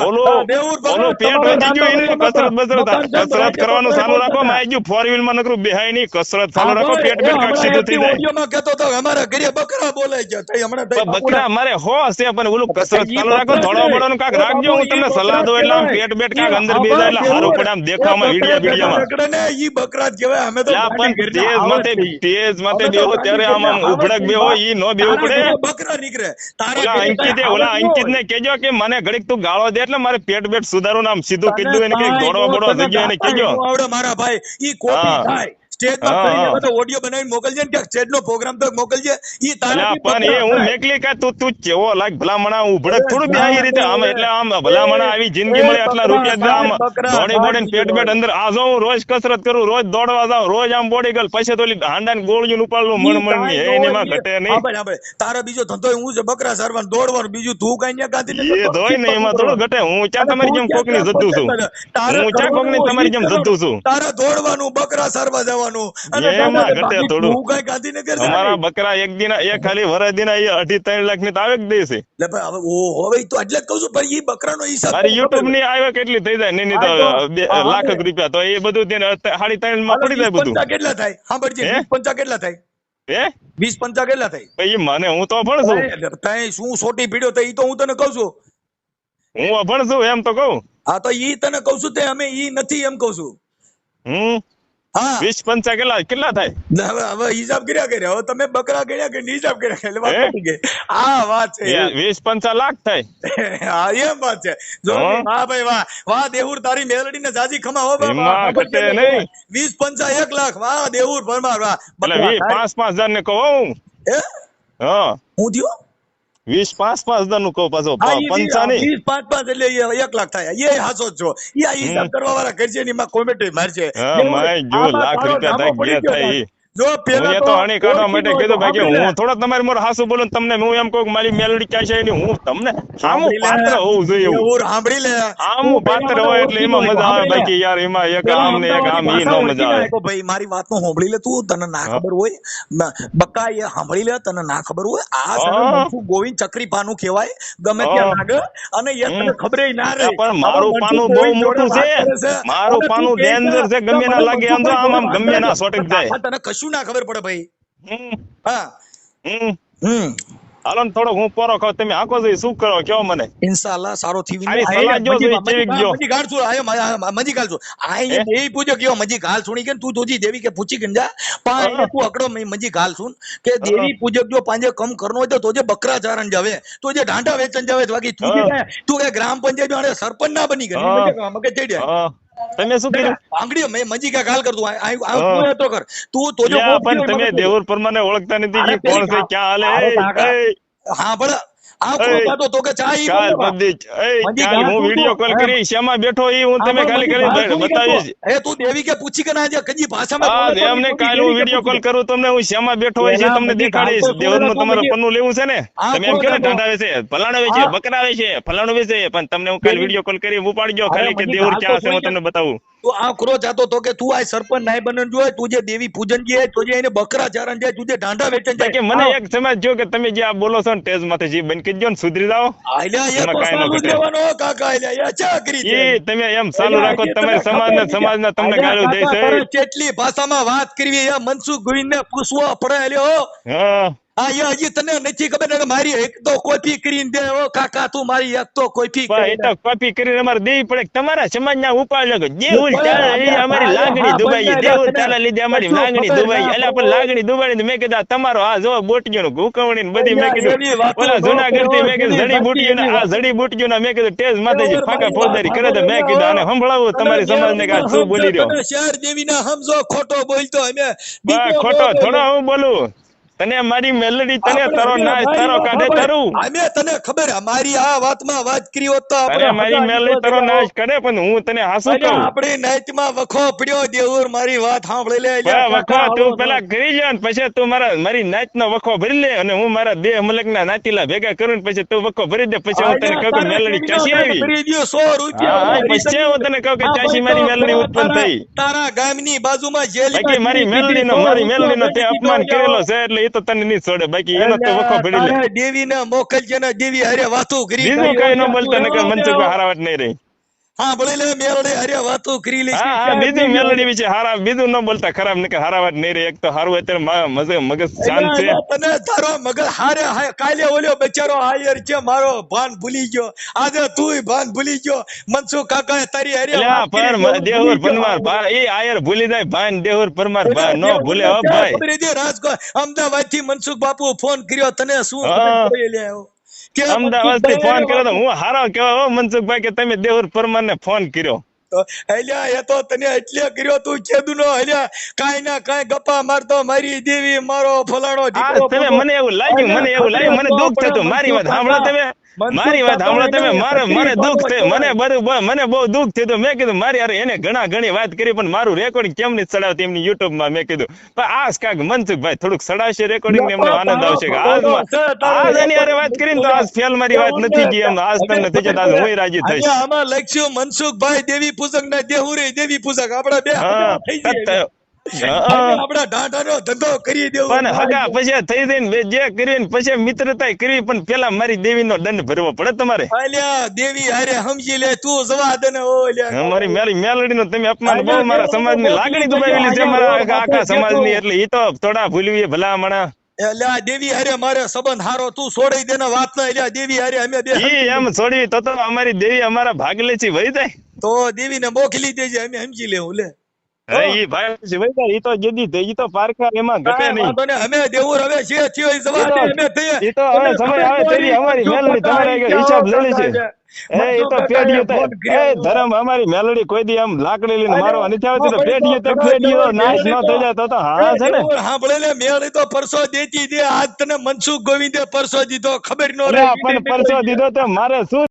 ઓલું પેટ વધી ગયું એને કસરત કસરત કરવાનું ચાલુ રાખો. માં ગયું ફોર વ્હીલ માં નકરું બેહાય નહીં, કસરત ચાલુ રાખો, પેટ બેટ કાંઈક સીધું થઈ જાય.
ઓડિયોમાં કહેતો હતો અમારા ઘરે બકરા બોલાઈ ગયા તઈ હમણાં તઈ
પણ બકરા મારે હો હશે, પણ ઓલું કસરત
ઈ
ચાલુ રાખો,
બકરા
ધોળો
છે.
બળો નું કાંક
એ
રાખજો.
બાપુ,
હું તમને
ઈ
સલાહ દઉં એટલે આમ
બકરા
પેટ બેટ
કહેવાય.
કાંક અંદર બે જાય એટલે હારું પડે આમ દેખાવમાં વિડીયામાં.
ઈ બકરા જ કહેવાય. અમે તો
લા પણ
ગાડી ઘરના
તેજ માથે
અમે તો
બેહો
ગાડી
ત્યારે આમ આમ
ઘરના
ઉભડક
આવત
બેહો,
નહીં.
ઈ નો બેહવું પડે.
તારા ઘરે બકરા નીકળે. તારા
ઓલા
ઘરે
અંકિતે
કાંઈ
ઓલા
આવત ન
અંકિત
હોય.
ને કેજો કે મને ઘડીક તું ગાળો દે એટલે મારે પેટ બેટ સુધારું ને આમ સીધું
તને
કીધું એને કે
કાંઈ
દોડવા બોડવા
તને
થઈ ગયો એને
કાંઈ
કેજો.
ન આવડે મારા ભાઈ. ઈ કોપી
હા.
થાય. સ્ટેજમાં
હા,
કરીને
હા.
બધો ઓડિયો બનાવીને મોકલજે ને કે સ્ટેજનો પ્રોગ્રામ તો મોકલજે. ઈ
અલ્યા
તારાથી
પણ એ
બકરા
હું
થાય.
મેકલી કે તું ચેવો લાગ ભલામણા ઉભડક
એ
થોડું બે આવી રીતે આમ
ના,
એટલે આમ ભલામણા આવી જિંદગી
એ
મળે આટલા
બકરા
રૂપિયા દે આમ
થાય, બકરા
દોડી
થાય
બોડીને પેટ બેટ અંદર આ જો હું રોજ કસરત કરું, રોજ દોડવા જાઉં, રોજ આમ બોડી ગર્લ, પછી તો ઓલી હાંડાને ગોળીયું ઉપાડલું મણ મણ ની એને માં ઘટે નહીં.
તારા બીજો ધંધો હું છે બકરા સારવાનું દોડવાનું, બીજું તું કઈ ન્યા ગાંધીનગર
એ ધોઈ ને એમાં થોડું ઘટે. હું ચા
અને
તમારી
તું
જેમ
ક્યાં
કોકની જતું છું,
તારે
હું ચા કોકની
કરવાનું
તમારી
ઈ
જેમ
કરવાનું.
જતું છું.
તારે દોડવાનું, બકરા સારવા જવાનું અને
એમાં
દાદા
ઘટે
બાકી
થોડું.
તું કઈ ગાંધીનગર જાય.
અમારા બકરા એક દિન એક ખાલી વરસ દિન 2.5-3 લાખ ની તો આવે જ દે છે.
લે ભાઈ હવે હવે તો એટલે જ કહું છું ભાઈ ઈ બકરાનો હિસાબ
મારી
તને
યુટ્યુબ
ખબર
ની આવે કેટલી થઈ જાય નહીં તો
હા, હા,
લાખ
હા.
રૂપિયા તો એ બધું તેને 3.5 માં
હાલો,
પડી જાય
20
બધું.
પંચા કેટલા થાય સાંભળજે,
હે?
20 પંચા કેટલા થાય?
હે
20 પંચા કેટલા થાય?
ભાઈ મને હું તો અભણ છું,
તઈ શું સોટી પીડ્યો તો ઈ તો હું તને કહું છું.
હું અભણ છું એમ તો કહું.
હા તો ઈ તને કહું છું તે અમે ઈ નથી એમ કહું છું.
હું
હા
20 પંચા કેટલા થાય?
હવે હિસાબ કર્યા હવે તમે બકરા કર્યા કે હિસાબ કર્યા એટલે વાત
હે?
પતી ગઈ. આ વાત છે યાર.
20-50 લાખ થાય.
હા એમ વાત છે. જો
હા.
વાહ ભાઈ વાહ વાહ દેવુર તારી મેલડી ને જાજી ખમા હો બાબા.
એમાં
ખબર
ઘટે
છે ને?
નહીં.
20 પંચા 1 લાખ વાહ દેવુર પરમાર વાહ.
એટલે
બકરા થાય.
5-5 હજાર ને કહું હું.
હે
હા
હું થયો
20-5 હજાર નું કહું પાછો
હા, ઈ
પંચા નહીં.
20 5 એટલે 1 લાખ થાય. એ હાચો જ છો. ઈ આ હિસાબ કરવા વાળા કરશે ને એમાં કોમેન્ટ મારશે.
હા
દેવુર,
માય જો
આમાં
લાખ
તારો
રૂપિયા
ધાબો
થાય
પડી
ગયા
ગયો
થાય
તાર.
ઈ.
જો પેલા
હું એ
તો
તો હણી કાઢવા માટે
ઓળખી
કીધું
લો
ભાઈ કે
તો
હું થોડો તમારી મોર હાસુ બોલું ને તમને હું એમ કહું કે મારી મેલડી ક્યાં છે એની હું તમને આમું
સાંભળી લે.
પાત્ર હોવું જોઈએ એવું.
દેવુર, સાંભળી લે.
આમું
તું
પાત્ર
પેલા
હોય
મને
એટલે
ઓળખી
એમાં
લો,
મજા આવે.
સાંભળી લે.
બાકી યાર એમાં એક
પેલા
આમ ને એક આમ
અમદાવાદની
ઈ નો
ભાષા
મજા
ઓળખી
આવે.
લે. તો ભાઈ મારી વાતનું સાંભળી લે તું, તને ના
હા.
ખબર હોય બક્કા એ સાંભળી લે, તને ના ખબર હોય આ છે ને
હા.
મનસુખ ગોવિંદ ચક્રી પાનું કહેવાય, ગમે
હા.
ત્યાં લાગે અને એ તને
હમ.
ખબર ના
આ
રહી.
પણ
હવે
મારું
મનસુખ
પાનું બહુ
ગોવિંદ જોડે
મોટું
વાત
છે.
કરે છે
મારું
અને તું
પાનું
કહે
ડેન્જર છે,
કે
ગમે ના
મને
લાગે આમ તો
મનસુખભાઈ
આમ
જોડે વાત
ગમે
કરે
ના
છે.
સોટક
પણ
જાય.
કાકા તને કશું ના ખબર પડે ભાઈ.
હમ.
હા
હમ.
હમ
હાલો ને થોડોક હું પોરો ખાવ, તમે આખો જોઈએ શું કરો કયો મને.
ઇન્શાલ્લાહ સારો થી
આની સલાહ જો જોઈ ચેવી ગયો.
મજી ગાળ છું આયો મજી ગાળ છું આ
હે?
દેવી પૂજો કયો મજી ગાળ સુણી કે તું જોજી દેવી કે પૂછી કે જા પણ
હા.
તું અકડો મજી ગાળ સુન કે દેવી પૂજક જો પાંજે કમ કરનો હોય તો જે બકરા ચારણ જાવે તો જે ઢાંઢા વેચન જાવે બાકી તું જે
હા.
તું કે ગ્રામ પંચાયત માં સરપંચ ના બની ગઈ
હા.
મજા મગે ચડ્યા
હા. તમે શું કીધું?
આંગળી મેં મજી કા ગાળ કરતું આ
હા.
તું તો કર તું તો જો
લ્યા, પણ તમે દેવુર પરમાને ઓળખતા નથી કે કોણ છે ક્યાં હાલે.
હા પણ આ
એ,
કોણ પાતો તો કે ચા ઈ
કાલ
બોલવા.
બધી
મજી
કાલ
ગાળ
હું
તું
વિડીયો
તો,
કોલ
હે?
કરી શ્યામાં બેઠો ઈ હું તમે
આમાં
ખાલી
મજી
કરી
ગાળ સુણી કે
બતાવીશ.
એ તું દેવી કે પૂછી કે ના જે કજી ભાષામાં
હા
બોલે તો
એમને
ઈ
કાલ
દેવી
હું
કે
વિડીયો કોલ
પૂછી કે.
કરું તમને, હું શ્યામાં બેઠો હોય છે
પેલા
તમને
મજી ગાળ
દેખાડીશ.
તો
દેવુર નું
સુણે
તમારું
તો
પન્નું લેવું છે ને,
આ
તમે એમ
કોણ
કહો ને
હતો?
ઢાંઢા વેચે, ફલાણું વેચે,
હા.
બકરા વેચે, ફલાણું વેચે, પણ તમને હું કાલ
દેવી-
વિડીયો કોલ કરી ઉપાડજો
હવે
ખાલી કે
મજી
દેવુર
ગાળ તો
ક્યાં છે હું
સુણી
તમને બતાવું.
તું આ ક્રો જાતો તો કે તું આ સરપંચ નાય બનન જોઈએ તું જે દેવી પૂજન જે તું જે એને બકરા ચારણ જાય તું જે ઢાંઢા વેચન જાય
બાકી મને એક સમજ જો કે તમે જે આ બોલો છો ને ટેજ માંથી જે બંધ કરી દો ને સુધરી જાઓ.
આલ્યા એ
એમાં
તો
કાંઈ ન
સાલું
ઘટે.
દેવાનો કાકા આલ્યા એ ચાકરી છે
ઈ તમે એમ ચાલુ રાખો, તમારી સમાજના તમને ગાળો દે છે.
કેટલી ભાષામાં વાત કરવી એ મનસુખ ગોવિંદ ને પૂછવો પડે લ્યો.
હા
આ એ હજી તને નથી ખબર ને કે મારી એક તો કોપી કરીને દે ઓ કાકા તું મારી એક તો કોપી
પણ એ
કરી
તો કોપી કરીને અમારે દેવી પડે. તમારા સમાજના ઉપાડ લો દેવું ચાલે લીધે અમારી લાગણી દુબાઈ, દેવું ચાલે લીધે અમારી લાગણી દુબાઈ. એટલે પણ લાગણી દુબાઈ મેં કીધું આ તમારો આ જો બોટિયો ગુકવણી ને બધી મેં કીધું ઓલા જુનાગઢ થી મેં કીધું જડીબુટીઓ ને આ જડીબુટીઓ ના મેં કીધું ટેજ માતાજી ફાકા ફોજદારી કરે તો મેં કીધું આને સંભળાવું તમારી સમાજ ને કે આ શું બોલી રહ્યો.
શહેર દેવી ના સમજો ખોટો બોલતો અમે
બા ખોટો થોડો હું બોલું. તને મારી મેલડી તને
આપણે
તારો
હગે
નાશ
મારી
તારો
વાત
કાઢે
સાંભળ.
તારું
અમે તને ખબર મારી આ વાતમાં વાત કરી હોત તો
તને
આપણે
મારી
હગા
મેલડી
નીકળવા
તારો
દેવા
નાશ
હોત.
કરે પણ હું તને હાસું
અને
કહું
આપણી નાઈટમાં વખો પડ્યો દેવુર મારી વાત સાંભળી લે અલ્યા
વખો
કાકા
તું
આવો
પેલા કરી જા ને પછી તું મારી નાચ નો વખો ભરી લે અને હું મારા દેહ મલક ના નાચીલા ભેગા કરું ને પછી તું વખો ભરી દે પછી હું તને
અલ્યા
કહું કે
તારે
મેલડી
ટીવીનો
ચાસી
દંડ
આવી
ભરી દ્યો 100 રૂપિયા
હા
ઓલા
પછી
હરીસંગી.
હું તને કહું કે
હા,
ચાસી
ભાઈ
મારી
તો
મેલડી ઉત્પન્ન
તારા
થઈ
તારા ગામની બાજુમાં જેલમાં
બાકી મારી
દીધી
મેલડી નો
100
મારી
રૂપિયા
મેલડી નો તે
દંડ દીધો
અપમાન
અલ્યા.
કરેલો છે એટલે એ તો તને નહીં છોડે બાકી એનો તો વખો
અલ્યા,
ભરી લે
તારા દેવીને મોકલજે ને દેવી હારે વાતો કરી
બીજું
તારી
કઈ ન
અલ્યા,
બોલતા
તું
નકર
એવો
મનસુખ
દેવો.
હારાવટ નહીં રહી
હા ભલે લે મેલડી હારે વાતો કરી લે
હા હા બીજું મેલડી વિશે હારા બીજું ન બોલતા ખરાબ નકર હારાવટ નહીં રહી એક તો હારું અત્યારે મગજ શાંત છે
તને તારો મગજ હારે કાલે ઓલ્યો બચારો હાયર છે મારો ભાન ભૂલી ગયો આજે તુંય ભાન ભૂલી ગયો મનસુખ કાકા તારી હારે
એટલે
વાત કરી
પર
દેવું
દેહુર
ભૂલી ગયો.
પરમાર ભાઈ એ આયર ભૂલી જાય ભાઈ દેહુર પરમાર
એટલે
ભાઈ નો ભૂલે હો
દેવને
ભાઈ
ખબર હતી, રાજકોટ અમદાવાદ થી મનસુખ બાપુ ફોન કર્યો તને શું
હા.
ખબર પડી લે આવો? કે
અમદાવાદ થી
મનસુખભાઈ
ફોન કર્યો તો
હારે
હું હારો કેવા હો મનસુખભાઈ કે તમે દેહુર પરમાર ને ફોન કર્યો
તો અલ્યા એ તો તને એટલે કર્યો તું કેદુનો અલ્યા કાઈ ના કાઈ ગપ્પા મારતો મારી દેવી મારો ફલાણો
આ
દીકરો
તમે મને એવું લાગ્યું મને દુઃખ થતું મારી વાત સાંભળો તમે મારી વાત સાંભળો તમે મને દુઃખ થયું મને બહુ દુઃખ થયું મેં કીધું મારી યાર એને ઘણી વાત કરી પણ મારું રેકોર્ડિંગ કેમ નહીં ચડાવતી એમની યુટ્યુબ માં મેં કીધું પણ આ કાક મનસુખભાઈ થોડુંક ચડાવશે રેકોર્ડિંગ ને એમનો આનંદ આવશે કે આજ એની હારે વાત કરીને તો આજ ફેલ મારી વાત નથી ગઈ એમ આજ તમને થઈ જતા હું રાજી થઈશ
આમાં લખ્યું મનસુખભાઈ દેવી પૂજક ના દેહુરે દેવી પૂજક આપડા બે
હા
થઈ જાય આપડા ઢાંઢાનો ધંધો કરી દેવો
પણ હગા પછી થઈ જઈને જે કરી પછી મિત્રતા કરવી પણ પેલા મારી દેવી નો દંડ ભરવો પડે તમારે
અલ્યા દેવી હારે સમજી લે તું જવા દે ને ઓલ્યા
મારી મેલડી નું તમે અપમાન બહુ મારા સમાજ ની લાગણી દુભાવી છે મારા આખા સમાજ ની એટલે ઈ તો થોડા ભૂલવી ભલામણા
એલા દેવી હારે મારે સંબંધ હારો તું છોડી દે ને વાત ના એલા દેવી હારે અમે બે
ઈ એમ છોડવી તો અમારી દેવી અમારા ભાગલે છે વહી જાય
તો દેવી ને મોકલી દેજે અમે સમજી લેવું લે
ઈ ભાઈ છે વહી જાય ઈ તો જદી થઈ ઈ તો પારખા એમાં ઘટે નહીં
અમે દેવું હવે જે થયો એ જવા દે અમે થઈએ
ઈ તો હવે સમય આવે તેરી અમારી મેલડી તમારે હિસાબ લડી છે એ તો પેઢીઓ એ ધર્મ અમારી મેલડી કોઈ દી આમ લાકડી લઈને મારવા નથી આવતી તો પેઢીઓ નાશ ન થઈ જાય તો હા છે ને
સાંભળે લે મેલડી તો પરસો દેતી દે આજ તને મનસુખ ગોવિંદે પરસો દીધો ખબર ન
પણ પરસો દીધો તો મારે શું